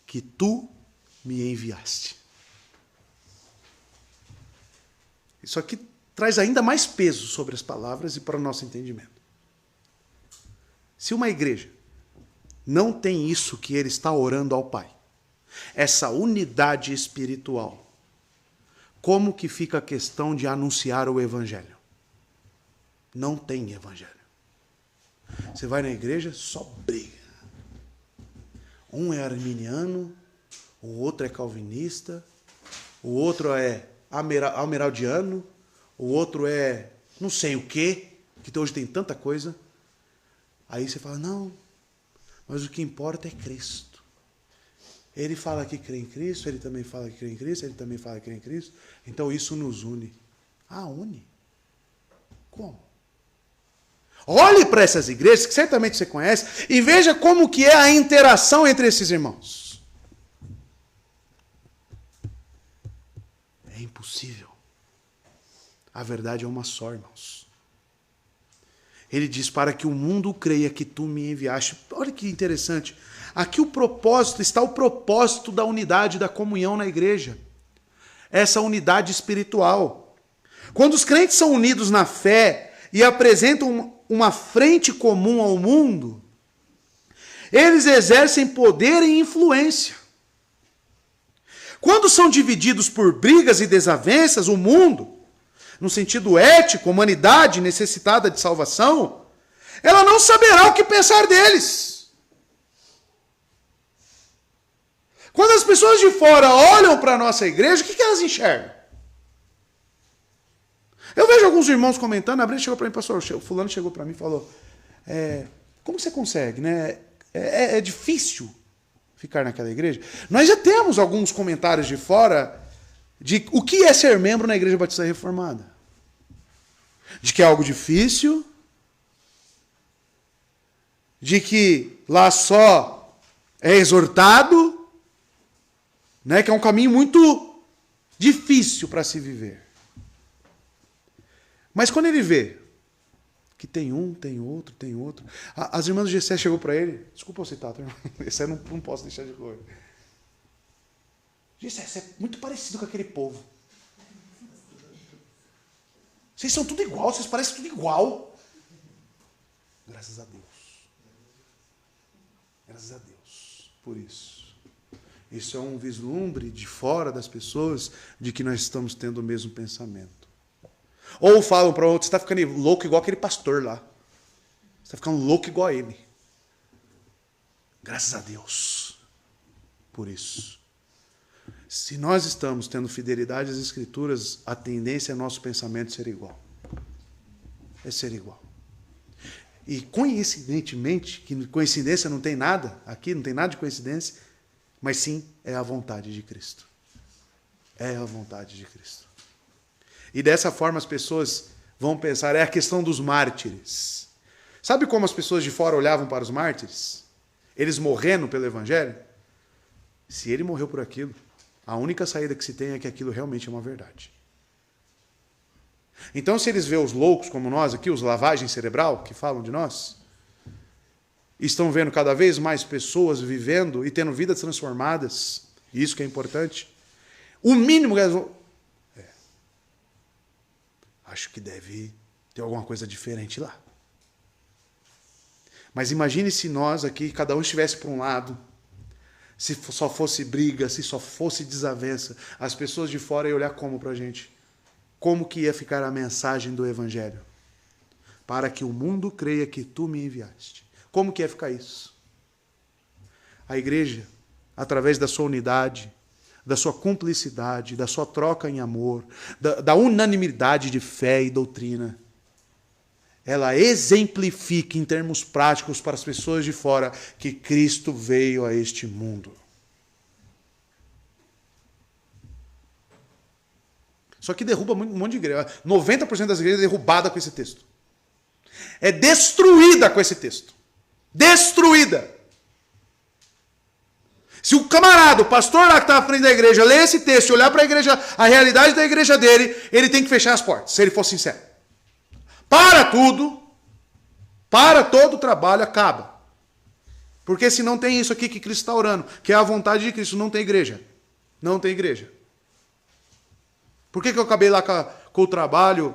que tu me enviaste. Isso aqui traz ainda mais peso sobre as palavras e para o nosso entendimento. Se uma igreja não tem isso que ele está orando ao Pai, essa unidade espiritual, como que fica a questão de anunciar o Evangelho? Não tem Evangelho. Você vai na igreja, só briga. Um é arminiano, o outro é calvinista, o outro é almeraldiano, o outro é não sei o quê, que hoje tem tanta coisa. Aí você fala, não, mas o que importa é Cristo. Ele fala que crê em Cristo, ele também fala que crê em Cristo, ele também fala que crê em Cristo. Então isso nos une. Ah, une? Como? Olhe para essas igrejas, que certamente você conhece, e veja como que é a interação entre esses irmãos. É impossível. A verdade é uma só, irmãos. Ele diz, para que o mundo creia que tu me enviaste. Olha que interessante. Aqui está o propósito da unidade, da comunhão na igreja. Essa unidade espiritual. Quando os crentes são unidos na fé e apresentam uma frente comum ao mundo, eles exercem poder e influência. Quando são divididos por brigas e desavenças, o mundo, no sentido ético, humanidade necessitada de salvação, ela não saberá o que pensar deles. Quando as pessoas de fora olham para a nossa igreja, o que elas enxergam? Eu vejo alguns irmãos comentando, a Brenda chegou para mim, pastor, o fulano chegou para mim e falou, como você consegue, né? É difícil ficar naquela igreja. Nós já temos alguns comentários de fora de o que é ser membro na Igreja Batista Reformada. De que é algo difícil, de que lá só é exortado, né? Que é um caminho muito difícil para se viver. Mas quando ele vê que tem um, tem outro, tem outro. As irmãs do GC chegou para ele. Desculpa eu citar, tá? Esse eu não posso deixar de cor. GC, você é muito parecido com aquele povo. Vocês são tudo igual, vocês parecem tudo igual. Graças a Deus. Graças a Deus por isso. Isso é um vislumbre de fora das pessoas de que nós estamos tendo o mesmo pensamento. Ou falam para outro, você está ficando louco igual aquele pastor lá. Você está ficando louco igual a ele. Graças a Deus por isso. Se nós estamos tendo fidelidade às Escrituras, a tendência é nosso pensamento ser igual. É ser igual. E coincidentemente, que coincidência não tem nada, aqui não tem nada de coincidência, mas sim é a vontade de Cristo. É a vontade de Cristo. E dessa forma as pessoas vão pensar, é a questão dos mártires. Sabe como as pessoas de fora olhavam para os mártires? Eles morrendo pelo Evangelho? Se ele morreu por aquilo, a única saída que se tem é que aquilo realmente é uma verdade. Então, se eles veem os loucos como nós aqui, os lavagem cerebral, que falam de nós, estão vendo cada vez mais pessoas vivendo e tendo vidas transformadas, e isso que é importante, o mínimo que elas vão... Acho que deve ter alguma coisa diferente lá. Mas imagine se nós aqui, cada um estivesse para um lado, se só fosse briga, se só fosse desavença, as pessoas de fora iam olhar como para a gente? Como que ia ficar a mensagem do Evangelho? Para que o mundo creia que tu me enviaste. Como que ia ficar isso? A igreja, através da sua unidade, da sua cumplicidade, da sua troca em amor, da unanimidade de fé e doutrina, ela exemplifica em termos práticos para as pessoas de fora que Cristo veio a este mundo. Só que derruba um monte de igreja. 90% das igrejas é derrubada com esse texto. É destruída com esse texto. Destruída. Se o camarada, o pastor lá que está à frente da igreja, ler esse texto e olhar para a igreja, a realidade da igreja dele, ele tem que fechar as portas, se ele for sincero. Para tudo, para todo o trabalho, acaba. Porque se não tem isso aqui que Cristo está orando, que é a vontade de Cristo, não tem igreja. Não tem igreja. Por que eu acabei lá com o trabalho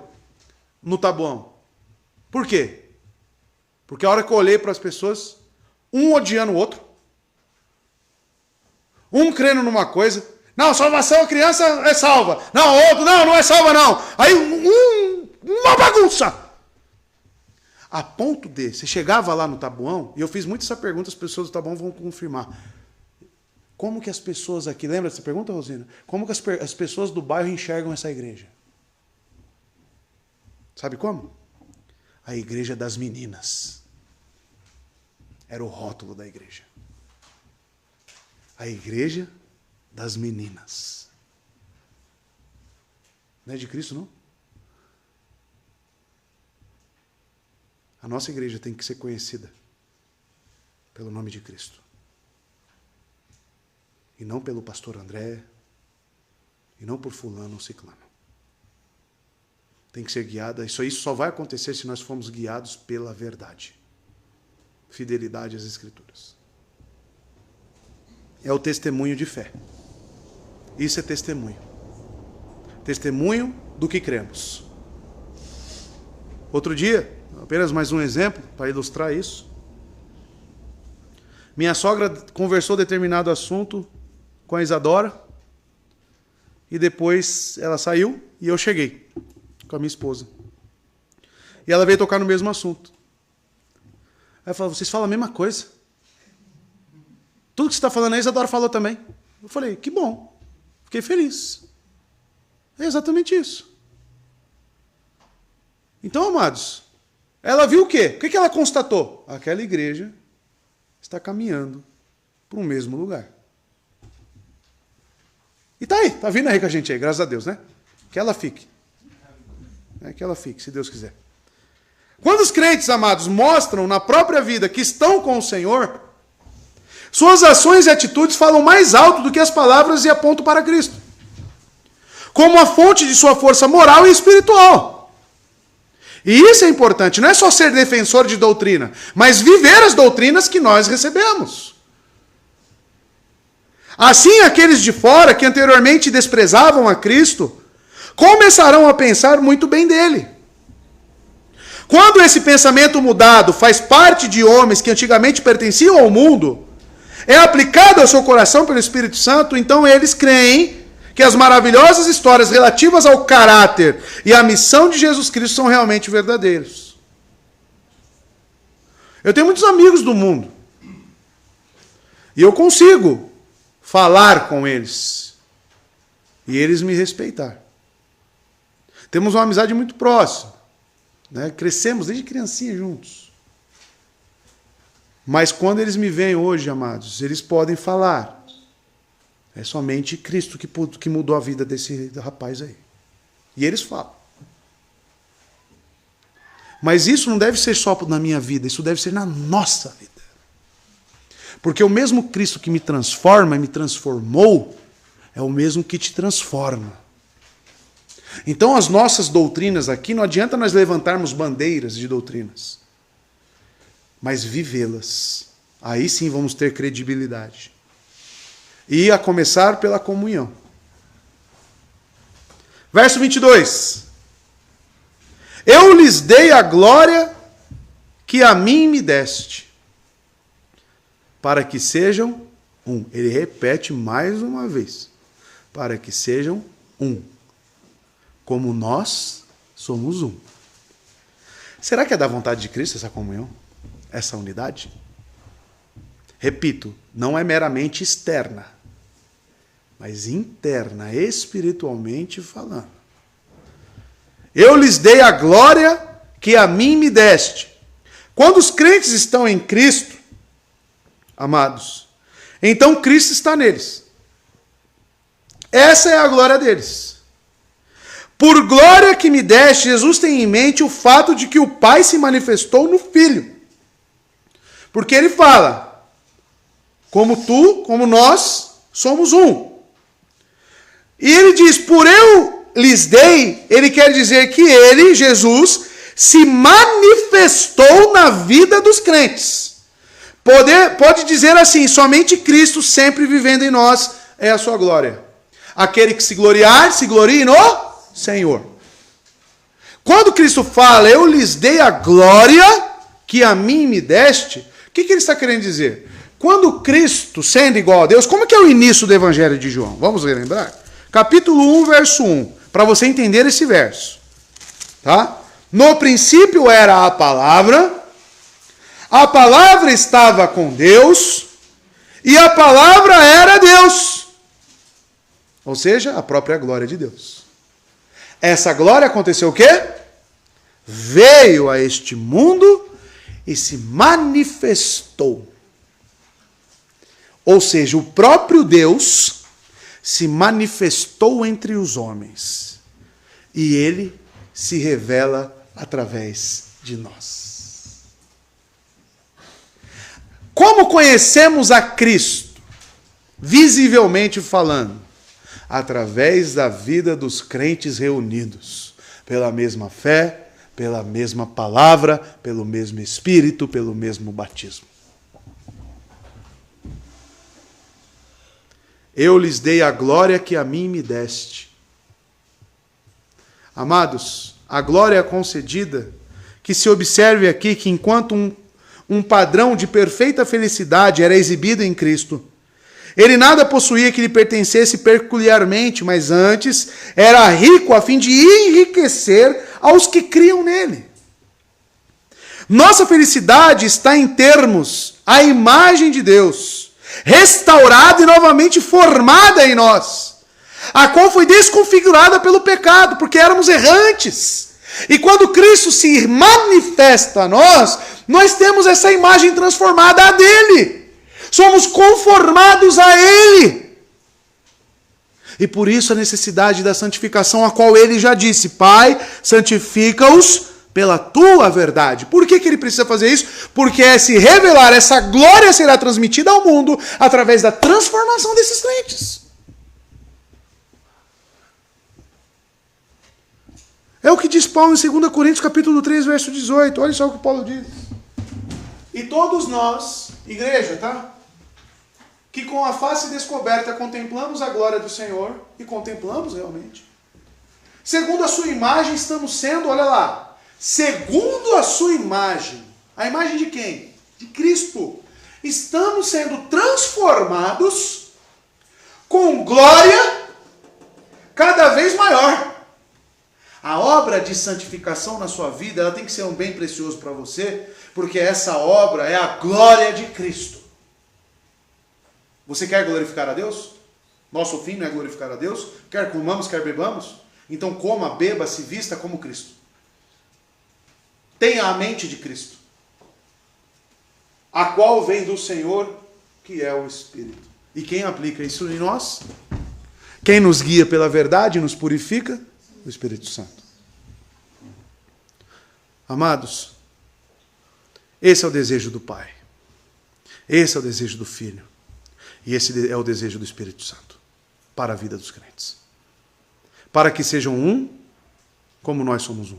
no Taboão? Por quê? Porque a hora que eu olhei para as pessoas, um odiando o outro, um crendo numa coisa, não, salvação, a criança é salva. Não, outro, não é salva não. Aí uma bagunça. A ponto de, você chegava lá no Taboão, e eu fiz muito essa pergunta, as pessoas do Taboão vão confirmar. Como que as pessoas aqui, lembra dessa pergunta, Rosina? Como que as pessoas do bairro enxergam essa igreja? Sabe como? A igreja das meninas. Era o rótulo da igreja. A igreja das meninas. Não é de Cristo, não? A nossa igreja tem que ser conhecida pelo nome de Cristo. E não pelo pastor André, e não por fulano ou ciclano. Tem que ser guiada. Isso só vai acontecer se nós formos guiados pela verdade. Fidelidade às Escrituras. É o testemunho de fé. Isso é testemunho. Testemunho do que cremos. Outro dia, apenas mais um exemplo para ilustrar isso. Minha sogra conversou determinado assunto com a Isadora e depois ela saiu e eu cheguei com a minha esposa. E ela veio tocar no mesmo assunto. Aí eu falei, vocês falam a mesma coisa. Tudo que você está falando aí, a Isadora falou também. Eu falei, que bom. Fiquei feliz. É exatamente isso. Então, amados, ela viu o quê? O que ela constatou? Aquela igreja está caminhando para o mesmo lugar. E tá aí, tá vindo aí com a gente aí, graças a Deus, né? Que ela fique. Que ela fique, se Deus quiser. Quando os crentes, amados, mostram na própria vida que estão com o Senhor, suas ações e atitudes falam mais alto do que as palavras e apontam para Cristo, como a fonte de sua força moral e espiritual. E isso é importante, não é só ser defensor de doutrina, mas viver as doutrinas que nós recebemos. Assim, aqueles de fora que anteriormente desprezavam a Cristo, começarão a pensar muito bem dele. Quando esse pensamento mudado faz parte de homens que antigamente pertenciam ao mundo, é aplicado ao seu coração pelo Espírito Santo, então eles creem que as maravilhosas histórias relativas ao caráter e à missão de Jesus Cristo são realmente verdadeiros. Eu tenho muitos amigos do mundo. E eu consigo falar com eles. E eles me respeitar. Temos uma amizade muito próxima. Né? Crescemos desde criancinha juntos. Mas quando eles me veem hoje, amados, eles podem falar. É somente Cristo que mudou a vida desse rapaz aí. E eles falam. Mas isso não deve ser só na minha vida, isso deve ser na nossa vida. Porque o mesmo Cristo que me transforma e me transformou, é o mesmo que te transforma. Então as nossas doutrinas aqui, não adianta nós levantarmos bandeiras de doutrinas, mas vivê-las. Aí sim vamos ter credibilidade. E a começar pela comunhão. Verso 22. Eu lhes dei a glória que a mim me deste, para que sejam um. Ele repete mais uma vez. Para que sejam um. Como nós somos um. Será que é da vontade de Cristo essa comunhão? Essa unidade? Repito, não é meramente externa, mas interna, espiritualmente falando. Eu lhes dei a glória que a mim me deste. Quando os crentes estão em Cristo, amados, então Cristo está neles. Essa é a glória deles. Por glória que me deste, Jesus tem em mente o fato de que o Pai se manifestou no Filho. Porque ele fala, como tu, como nós, somos um. E ele diz, por eu lhes dei, ele quer dizer que ele, Jesus, se manifestou na vida dos crentes. Pode dizer assim, somente Cristo sempre vivendo em nós é a sua glória. Aquele que se gloriar, se glorie no Senhor. Quando Cristo fala, eu lhes dei a glória que a mim me deste, o que ele está querendo dizer? Quando Cristo, sendo igual a Deus, como que é o início do Evangelho de João? Vamos relembrar? Capítulo 1, verso 1, para você entender esse verso. Tá? No princípio era a palavra estava com Deus, e a palavra era Deus. Ou seja, a própria glória de Deus. Essa glória aconteceu o quê? Veio a este mundo e se manifestou. Ou seja, o próprio Deus se manifestou entre os homens. E ele se revela através de nós. Como conhecemos a Cristo? Visivelmente falando. Através da vida dos crentes reunidos, pela mesma fé, pela mesma palavra, pelo mesmo Espírito, pelo mesmo batismo. Eu lhes dei a glória que a mim me deste. Amados, a glória é concedida, que se observe aqui que enquanto um padrão de perfeita felicidade era exibido em Cristo, ele nada possuía que lhe pertencesse peculiarmente, mas antes era rico a fim de enriquecer aos que criam nele. Nossa felicidade está em termos a imagem de Deus, restaurada e novamente formada em nós, a qual foi desconfigurada pelo pecado, porque éramos errantes, E quando Cristo se manifesta a nós, nós temos essa imagem transformada a dele. Somos conformados a ele. E por isso a necessidade da santificação, a qual ele já disse: Pai, santifica-os pela tua verdade. Por que ele precisa fazer isso? Porque é se revelar, essa glória será transmitida ao mundo através da transformação desses crentes. É o que diz Paulo em 2 Coríntios capítulo 3, verso 18. Olha só o que Paulo diz. E todos nós, igreja, tá? Que com a face descoberta contemplamos a glória do Senhor, e contemplamos realmente. Segundo a sua imagem estamos sendo, olha lá, segundo a sua imagem. A imagem de quem? De Cristo. Estamos sendo transformados com glória cada vez maior. A obra de santificação na sua vida, ela tem que ser um bem precioso para você, porque essa obra é a glória de Cristo. Você quer glorificar a Deus? Nosso fim não é glorificar a Deus? Quer comamos, quer bebamos? Então coma, beba, se vista como Cristo. Tenha a mente de Cristo, a qual vem do Senhor, que é o Espírito. E quem aplica isso em nós? Quem nos guia pela verdade e nos purifica? O Espírito Santo. Amados, esse é o desejo do Pai. Esse é o desejo do Filho. E esse é o desejo do Espírito Santo para a vida dos crentes. Para que sejam um, como nós somos um.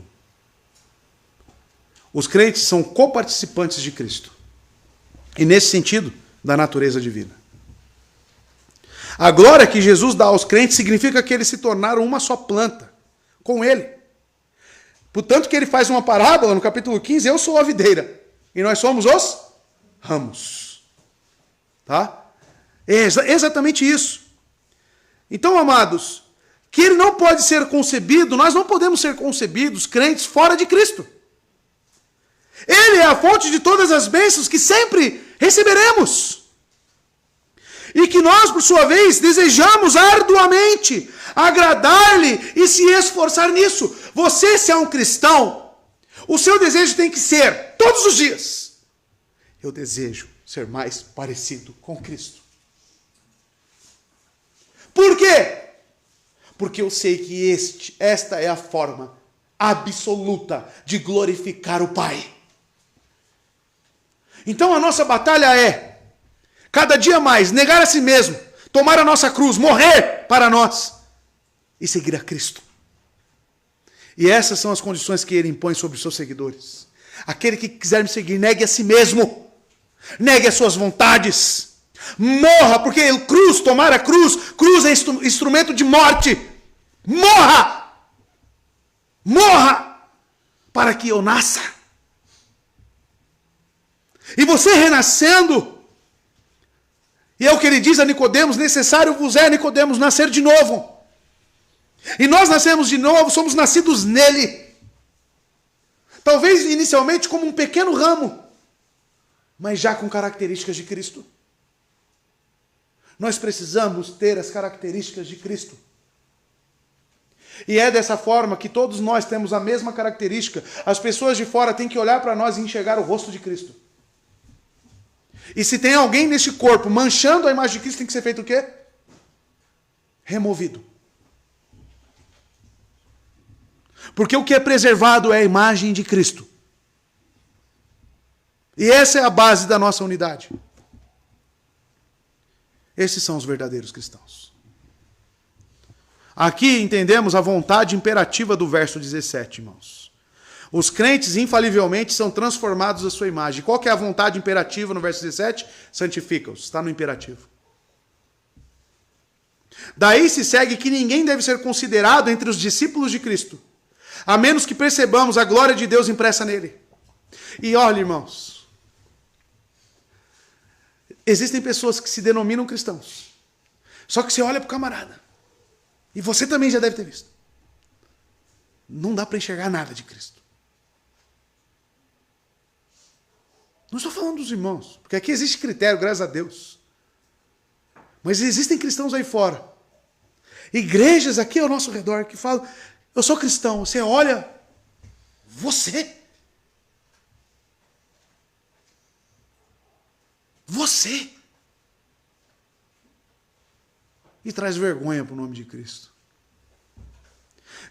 Os crentes são coparticipantes de Cristo. E nesse sentido, da natureza divina. A glória que Jesus dá aos crentes significa que eles se tornaram uma só planta com ele. Portanto que ele faz uma parábola no capítulo 15, eu sou a videira, e nós somos os ramos. Tá? É exatamente isso. Então, amados, que ele não pode ser concebido, nós não podemos ser concebidos, crentes, fora de Cristo. Ele é a fonte de todas as bênçãos que sempre receberemos. E que nós, por sua vez, desejamos arduamente agradar-lhe e se esforçar nisso. Você, se é um cristão, o seu desejo tem que ser, todos os dias, eu desejo ser mais parecido com Cristo. Por quê? Porque eu sei que esta é a forma absoluta de glorificar o Pai. Então a nossa batalha é, cada dia mais, negar a si mesmo, tomar a nossa cruz, morrer para nós e seguir a Cristo. E essas são as condições que ele impõe sobre os seus seguidores. Aquele que quiser me seguir, negue a si mesmo, negue as suas vontades, morra, porque cruz, tomar a cruz é instrumento de morte. Morra! Morra! Para que eu nasça. E você renascendo, e é o que ele diz a Nicodemos, necessário vos é, Nicodemos, nascer de novo. E nós nascemos de novo, somos nascidos nele. Talvez inicialmente como um pequeno ramo, mas já com características de Cristo. Nós precisamos ter as características de Cristo. E é dessa forma que todos nós temos a mesma característica. As pessoas de fora têm que olhar para nós e enxergar o rosto de Cristo. E se tem alguém neste corpo manchando a imagem de Cristo, tem que ser feito o quê? Removido. Porque o que é preservado é a imagem de Cristo. E essa é a base da nossa unidade. Esses são os verdadeiros cristãos. Aqui entendemos a vontade imperativa do verso 17, irmãos. Os crentes, infalivelmente, são transformados à sua imagem. Qual que é a vontade imperativa no verso 17? Santifica-os. Está no imperativo. Daí se segue que ninguém deve ser considerado entre os discípulos de Cristo, a menos que percebamos a glória de Deus impressa nele. E olha, irmãos, existem pessoas que se denominam cristãos. Só que você olha para o camarada, e você também já deve ter visto, não dá para enxergar nada de Cristo. Não estou falando dos irmãos, porque aqui existe critério, graças a Deus. Mas existem cristãos aí fora. Igrejas aqui ao nosso redor que falam, eu sou cristão. Você olha, Você. Você. E traz vergonha para o nome de Cristo.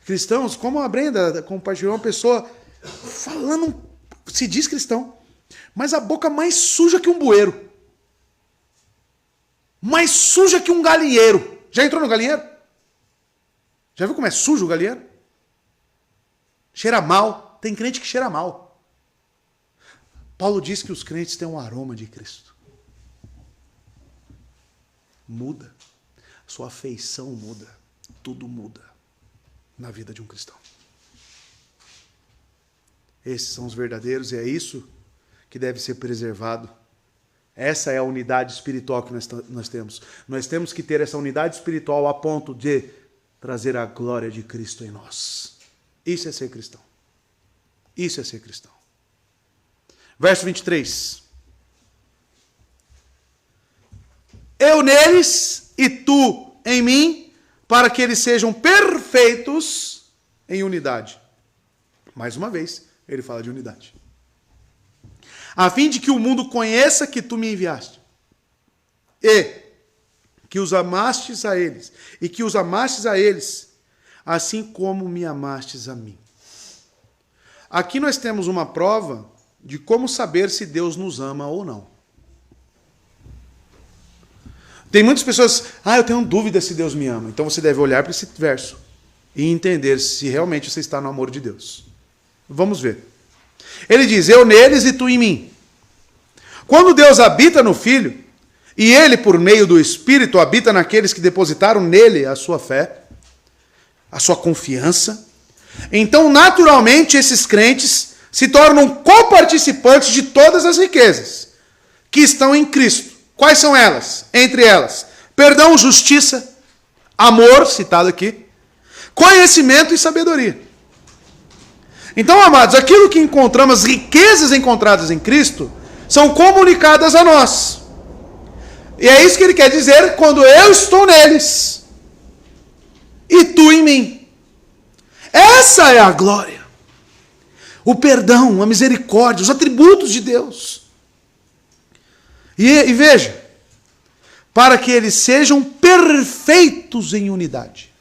Cristãos, como a Brenda compartilhou, uma pessoa falando, se diz cristão, mas a boca mais suja que um bueiro. Mais suja que um galinheiro. Já entrou no galinheiro? Já viu como é sujo o galinheiro? Cheira mal. Tem crente que cheira mal. Paulo diz que os crentes têm um aroma de Cristo. Muda. Sua afeição muda. Tudo muda na vida de um cristão. Esses são os verdadeiros e é isso que deve ser preservado. Essa é a unidade espiritual que nós temos. Nós temos que ter essa unidade espiritual a ponto de trazer a glória de Cristo em nós. Isso é ser cristão. Isso é ser cristão. Verso 23. Eu neles e tu em mim, para que eles sejam perfeitos em unidade. Mais uma vez, ele fala de unidade. A fim de que o mundo conheça que tu me enviaste, e que os amastes a eles, assim como me amastes a mim. Aqui nós temos uma prova de como saber se Deus nos ama ou não. Tem muitas pessoas, eu tenho dúvida se Deus me ama. Então você deve olhar para esse verso e entender se realmente você está no amor de Deus. Vamos ver. Ele diz, eu neles e tu em mim. Quando Deus habita no Filho, e ele, por meio do Espírito, habita naqueles que depositaram nele a sua fé, a sua confiança, então, naturalmente, esses crentes se tornam coparticipantes de todas as riquezas que estão em Cristo. Quais são elas? Entre elas, perdão, justiça, amor, citado aqui, conhecimento e sabedoria. Então, amados, aquilo que encontramos, as riquezas encontradas em Cristo, são comunicadas a nós. E é isso que ele quer dizer quando eu estou neles e tu em mim. Essa é a glória. O perdão, a misericórdia, os atributos de Deus. E veja, para que eles sejam perfeitos em unidade.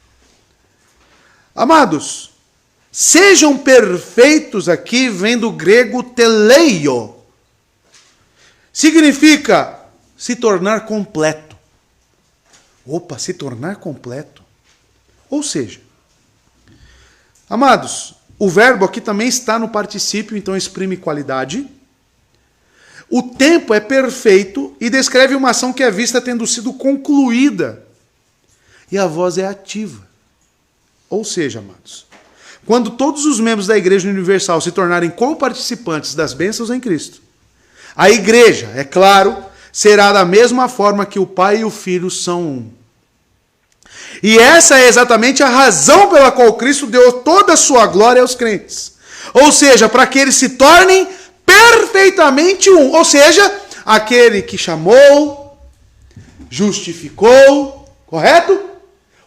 Amados, sejam perfeitos aqui vem do grego teleio. Significa se tornar completo. Opa, se tornar completo. Ou seja, amados, o verbo aqui também está no particípio, então exprime qualidade. O tempo é perfeito e descreve uma ação que é vista tendo sido concluída. E a voz é ativa. Ou seja, amados, quando todos os membros da Igreja Universal se tornarem coparticipantes das bênçãos em Cristo, a Igreja, é claro, será da mesma forma que o Pai e o Filho são um. E essa é exatamente a razão pela qual Cristo deu toda a sua glória aos crentes. Ou seja, para que eles se tornem perfeitamente um. Ou seja, aquele que chamou, justificou, correto?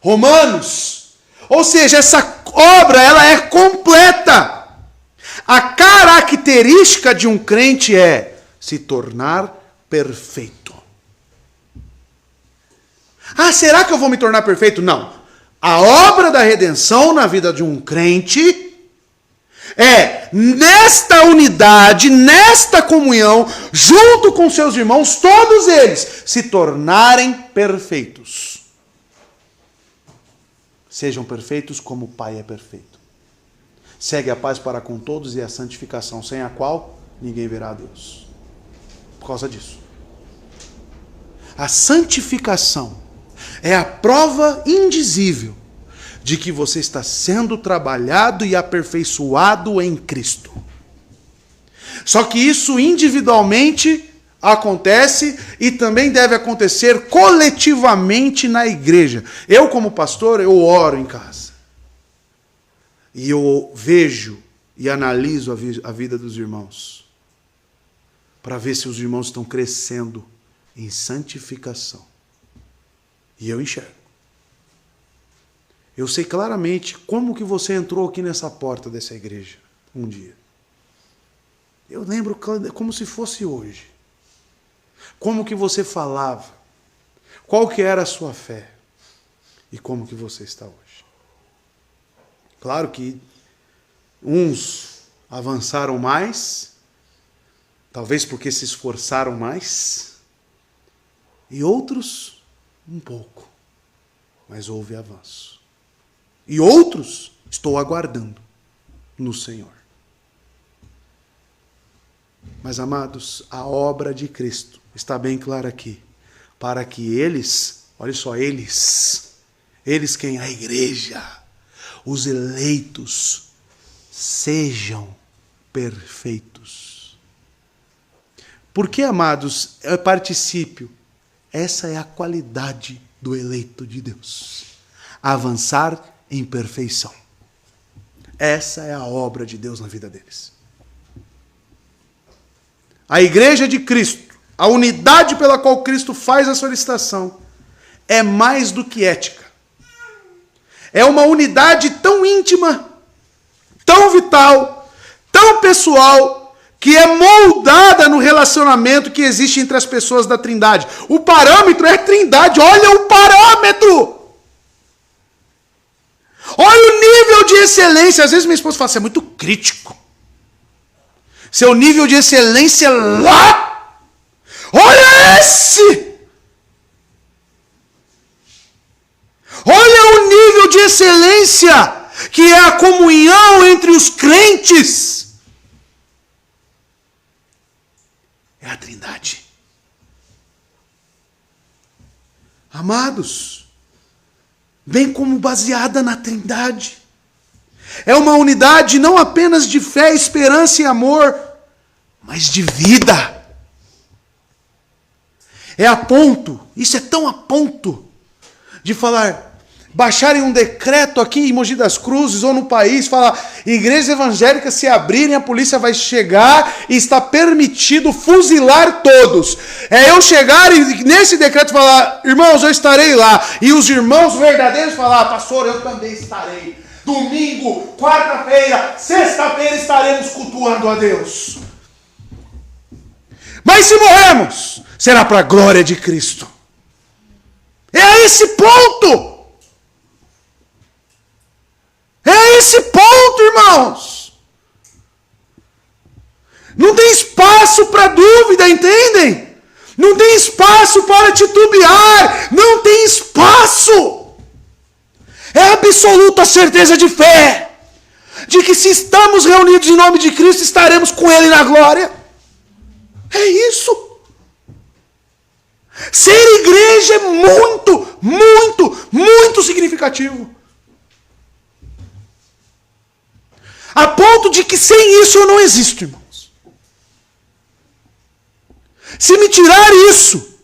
Romanos. Ou seja, essa obra ela é completa. A característica de um crente é se tornar perfeito. Será que eu vou me tornar perfeito? Não. A obra da redenção na vida de um crente é, nesta unidade, nesta comunhão, junto com seus irmãos, todos eles se tornarem perfeitos. Sejam perfeitos como o Pai é perfeito. Segue a paz para com todos e a santificação, sem a qual ninguém verá a Deus. Por causa disso. A santificação é a prova indizível de que você está sendo trabalhado e aperfeiçoado em Cristo. Só que isso individualmente acontece e também deve acontecer coletivamente na igreja. Eu, como pastor, eu oro em casa. E eu vejo e analiso a vida dos irmãos para ver se os irmãos estão crescendo em santificação. E eu enxergo. Eu sei claramente como que você entrou aqui nessa porta dessa igreja. um dia. Eu lembro como se fosse hoje. Como que você falava? Qual que era a sua fé? E como que você está hoje? Claro que uns avançaram mais, talvez porque se esforçaram mais, e outros um pouco, mas houve avanço. E outros estou aguardando no Senhor. Mas, amados, a obra de Cristo está bem clara aqui, para que eles, olha só, eles quem? A igreja, os eleitos, sejam perfeitos. Por que, amados, é particípio? Essa é a qualidade do eleito de Deus. Avançar em perfeição. Essa é a obra de Deus na vida deles. A igreja de Cristo, a unidade pela qual Cristo faz a solicitação, é mais do que ética. É uma unidade tão íntima, tão vital, tão pessoal, que é moldada no relacionamento que existe entre as pessoas da Trindade. O parâmetro é a Trindade. Olha o parâmetro! Olha o nível de excelência. Às vezes minha esposa fala, você é muito crítico. Seu nível de excelência lá. Olha esse! Olha o nível de excelência que é a comunhão entre os crentes. É a Trindade. Amados, bem como baseada na Trindade. É uma unidade não apenas de fé, esperança e amor, mas de vida. É a ponto, isso é tão a ponto, de falar, baixarem um decreto aqui em Mogi das Cruzes ou no país, falar, igrejas evangélicas se abrirem, a polícia vai chegar e está permitido fuzilar todos. É eu chegar e nesse decreto falar, irmãos, eu estarei lá. E os irmãos verdadeiros falar, pastor, eu também estarei. Domingo, quarta-feira, sexta-feira estaremos cultuando a Deus. Mas se morrermos, será para a glória de Cristo. É a esse ponto. É esse ponto, irmãos. Não tem espaço para dúvida, entendem? Não tem espaço para titubear. Não tem espaço. É absoluta certeza de fé. De que se estamos reunidos em nome de Cristo, estaremos com Ele na glória. É isso. Ser igreja é muito, muito, muito significativo. A ponto de que sem isso eu não existo, irmãos. Se me tirar isso,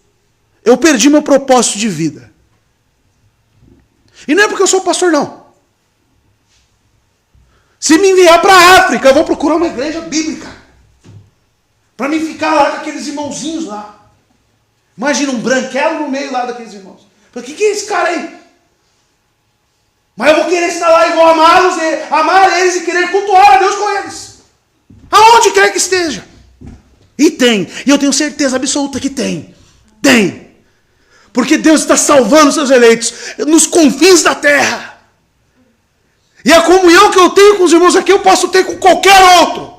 eu perdi meu propósito de vida. E não é porque eu sou pastor, não. Se me enviar para a África, eu vou procurar uma igreja bíblica. Para mim ficar lá com aqueles irmãozinhos lá. Imagina um branquelo no meio lá daqueles irmãos. O que é esse cara aí? Mas eu vou querer estar lá e vou amá-los, amar eles e querer cultuar a Deus com eles. Aonde quer que esteja. E tem. E eu tenho certeza absoluta que tem. Tem. Porque Deus está salvando os seus eleitos nos confins da terra. E a comunhão que eu tenho com os irmãos aqui, eu posso ter com qualquer outro.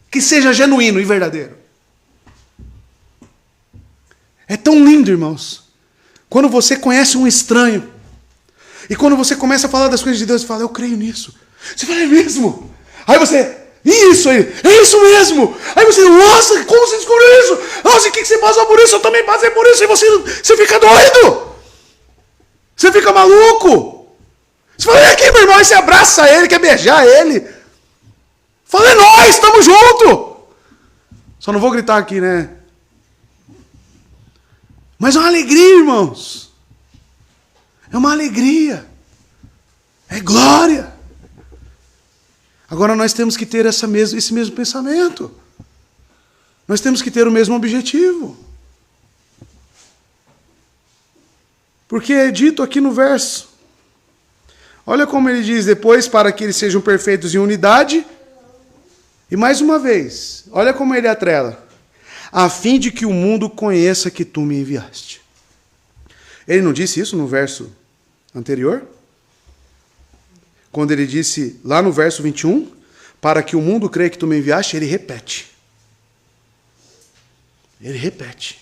Que seja genuíno e verdadeiro. É tão lindo, irmãos. Quando você conhece um estranho. E quando você começa a falar das coisas de Deus, você fala, eu creio nisso. Você fala, é mesmo? Aí você, isso aí, é isso mesmo. Aí você, nossa, como você descobriu isso? Nossa, o que você passou por isso? Eu também passei por isso. E você fica doido. Você fica maluco. Você fala, vem aqui, meu irmão. Aí você abraça ele, quer beijar ele. Fala, é nóis, estamos juntos. Só não vou gritar aqui, né? Mas é uma alegria, irmãos. É uma alegria. É glória. Agora nós temos que ter esse mesmo pensamento. Nós temos que ter o mesmo objetivo. Porque é dito aqui no verso. Olha como ele diz, depois, para que eles sejam perfeitos em unidade, E mais uma vez, olha como ele atrela. A fim de que o mundo conheça que tu me enviaste. Ele não disse isso no verso anterior? Quando ele disse lá no verso 21, para que o mundo creia que tu me enviaste, ele repete. Ele repete.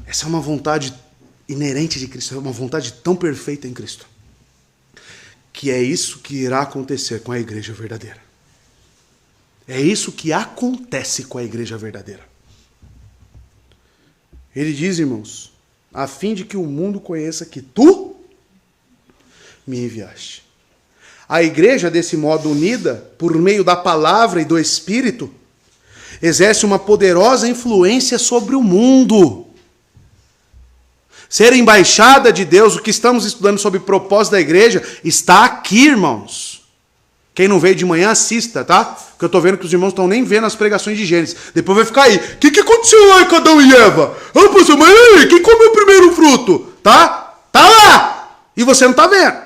Essa é uma vontade inerente de Cristo, é uma vontade tão perfeita em Cristo, que é isso que irá acontecer com a igreja verdadeira. É isso que acontece com a igreja verdadeira. Ele diz, irmãos, a fim de que o mundo conheça que tu me enviaste. A igreja, desse modo unida, por meio da palavra e do Espírito, exerce uma poderosa influência sobre o mundo. Ser embaixada de Deus, o que estamos estudando sobre o propósito da igreja, está aqui, irmãos. Quem não veio de manhã, assista, tá? Porque eu estou vendo que os irmãos estão nem vendo as pregações de Gênesis. Depois vai ficar aí. O que aconteceu lá com Adão e Eva? Ah, pastor, mas aí, quem comeu o primeiro fruto? Tá? Tá lá! E você não está vendo.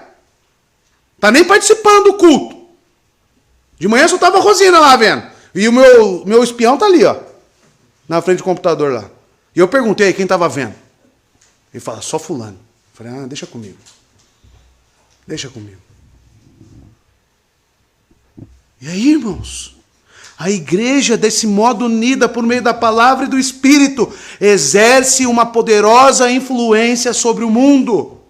Tá nem participando do culto. De manhã só estava a Rosina lá vendo. E o meu espião tá ali, ó. Na frente do computador lá. E eu perguntei quem estava vendo. Ele fala, só fulano. Eu falei, deixa comigo. Deixa comigo. E aí, irmãos, a igreja, desse modo unida por meio da palavra e do Espírito, exerce uma poderosa influência sobre o mundo.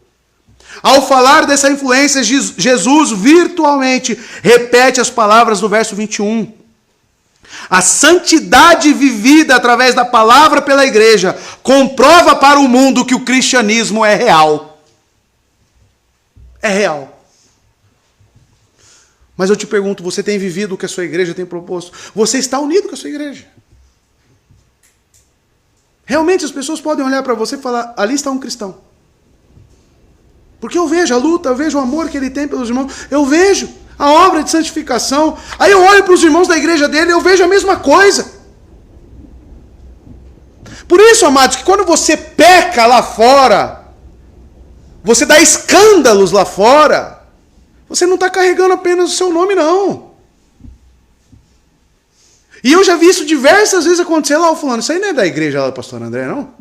Ao falar dessa influência, Jesus virtualmente repete as palavras do verso 21. A santidade vivida através da palavra pela igreja comprova para o mundo que o cristianismo é real. É real. Mas eu te pergunto, você tem vivido o que a sua igreja tem proposto? Você está unido com a sua igreja? Realmente as pessoas podem olhar para você e falar, ali está um cristão. Porque eu vejo a luta, eu vejo o amor que ele tem pelos irmãos, eu vejo a obra de santificação. Aí eu olho para os irmãos da igreja dele e eu vejo a mesma coisa. Por isso, amados, que quando você peca lá fora, você dá escândalos lá fora, você não está carregando apenas o seu nome, não. E eu já vi isso diversas vezes acontecer lá, o fulano. Isso aí não é da igreja lá do pastor André, não?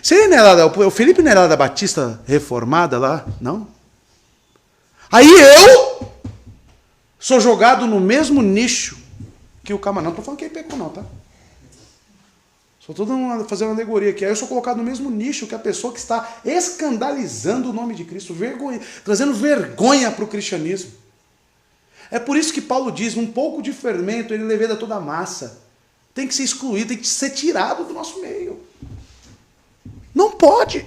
Isso aí não é lá o Felipe não é lá da Batista Reformada lá, não? Aí eu sou jogado no mesmo nicho que o camarão. Não estou falando que ele pecou, não, tá? Só estou fazendo uma alegoria aqui. Aí eu sou colocado no mesmo nicho que a pessoa que está escandalizando o nome de Cristo, trazendo vergonha para o cristianismo. É por isso que Paulo diz, um pouco de fermento ele leveda toda a massa. Tem que ser excluído, tem que ser tirado do nosso meio. Não pode.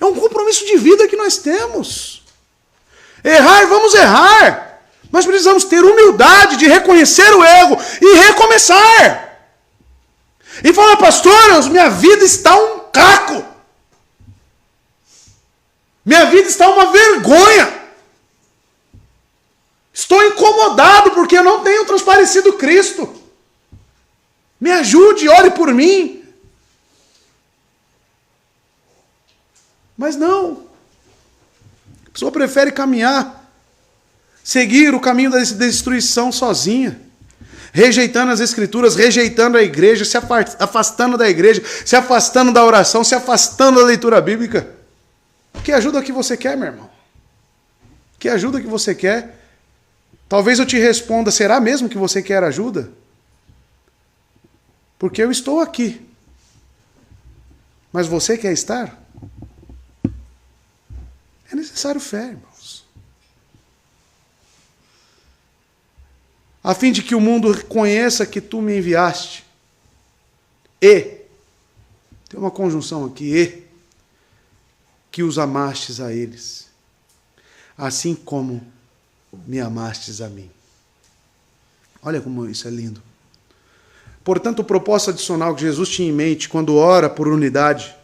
É um compromisso de vida que nós temos. Errar, vamos errar. Mas precisamos ter humildade de reconhecer o erro e recomeçar. E falar, pastor, minha vida está um caco. Minha vida está uma vergonha. Estou incomodado porque eu não tenho transparecido Cristo. Me ajude, ore por mim. Mas não. A pessoa prefere caminhar, seguir o caminho da destruição sozinha, rejeitando as Escrituras, rejeitando a igreja, se afastando da igreja, se afastando da oração, se afastando da leitura bíblica. Que ajuda que você quer, meu irmão? Que ajuda que você quer? Talvez eu te responda, será mesmo que você quer ajuda? Porque eu estou aqui. Mas você quer estar? É necessário fé, irmãos. A fim de que o mundo reconheça que tu me enviaste. E, tem uma conjunção aqui, que os amastes a eles, assim como me amastes a mim. Olha como isso é lindo. Portanto, o propósito adicional que Jesus tinha em mente quando ora por unidade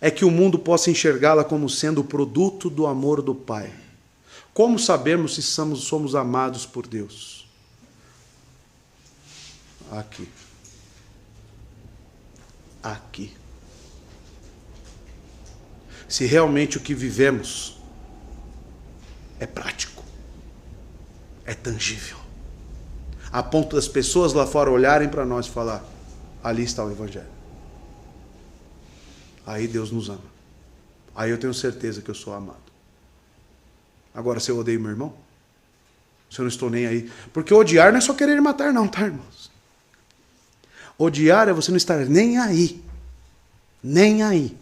é que o mundo possa enxergá-la como sendo o produto do amor do Pai. Como sabemos se somos amados por Deus? Aqui. Aqui. Se realmente o que vivemos é prático, é tangível. A ponto das pessoas lá fora olharem para nós e falar: ali está o Evangelho. Aí Deus nos ama. Aí eu tenho certeza que eu sou amado. Agora, se eu odeio meu irmão, se eu não estou nem aí. Porque odiar não é só querer matar, não, tá, irmãos? Odiar é você não estar nem aí. Nem aí.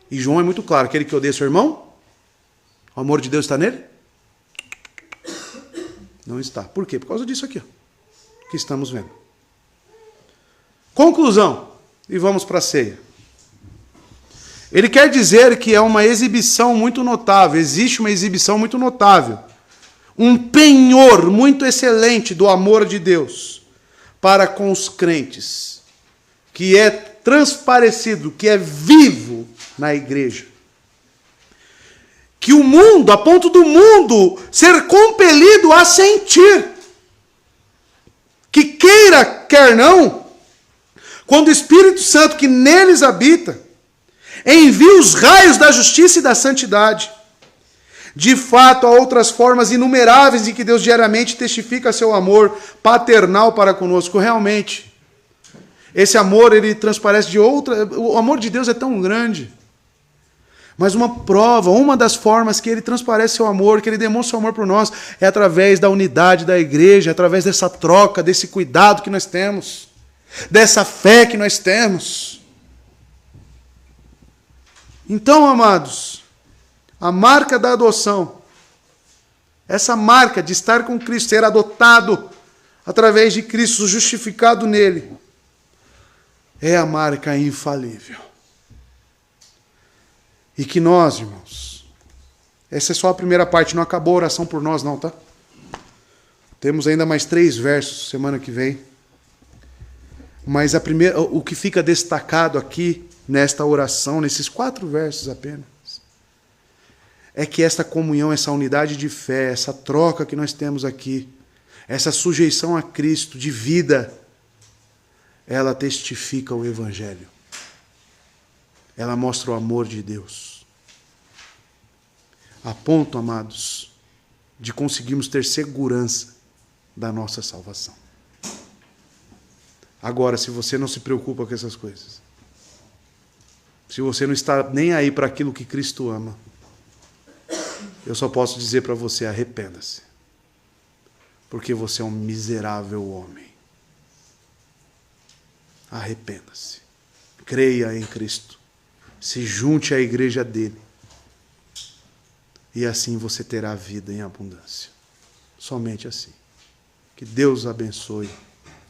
E João é muito claro: aquele que odeia seu irmão, o amor de Deus está nele? Não está. Por quê? Por causa disso aqui, ó, que estamos vendo. Conclusão. E vamos para a ceia. Ele quer dizer que é uma exibição muito notável. Existe uma exibição muito notável. Um penhor muito excelente do amor de Deus para com os crentes. Que é transparecido, que é vivo na igreja. Que o mundo, a ponto do mundo ser compelido a sentir. Que queira, quer não, quando o Espírito Santo que neles habita, envia os raios da justiça e da santidade. De fato, há outras formas inumeráveis em que Deus diariamente testifica seu amor paternal para conosco. Realmente, esse amor, ele transparece de outra... O amor de Deus é tão grande. Mas uma prova, uma das formas que ele transparece seu amor, que ele demonstra seu amor por nós, é através da unidade da igreja, através dessa troca, desse cuidado que nós temos, dessa fé que nós temos. Então, amados, a marca da adoção, essa marca de estar com Cristo, ser adotado através de Cristo, justificado nele, é a marca infalível. E que nós, irmãos, essa é só a primeira parte, não acabou a oração por nós não, tá? Temos ainda mais 3 versos semana que vem. Mas o que fica destacado aqui, nesta oração, nesses 4 versos apenas, é que esta comunhão, essa unidade de fé, essa troca que nós temos aqui, essa sujeição a Cristo de vida, ela testifica o Evangelho. Ela mostra o amor de Deus. A ponto, amados, de conseguirmos ter segurança da nossa salvação. Agora, se você não se preocupa com essas coisas, se você não está nem aí para aquilo que Cristo ama, eu só posso dizer para você: arrependa-se. Porque você é um miserável homem. Arrependa-se. Creia em Cristo. Se junte à igreja dele. E assim você terá vida em abundância. Somente assim. Que Deus abençoe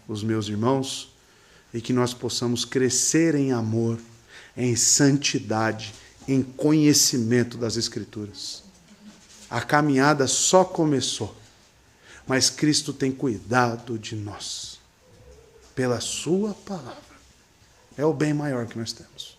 os meus irmãos e que nós possamos crescer em amor, em santidade, em conhecimento das Escrituras. A caminhada só começou, mas Cristo tem cuidado de nós pela sua palavra. É o bem maior que nós temos.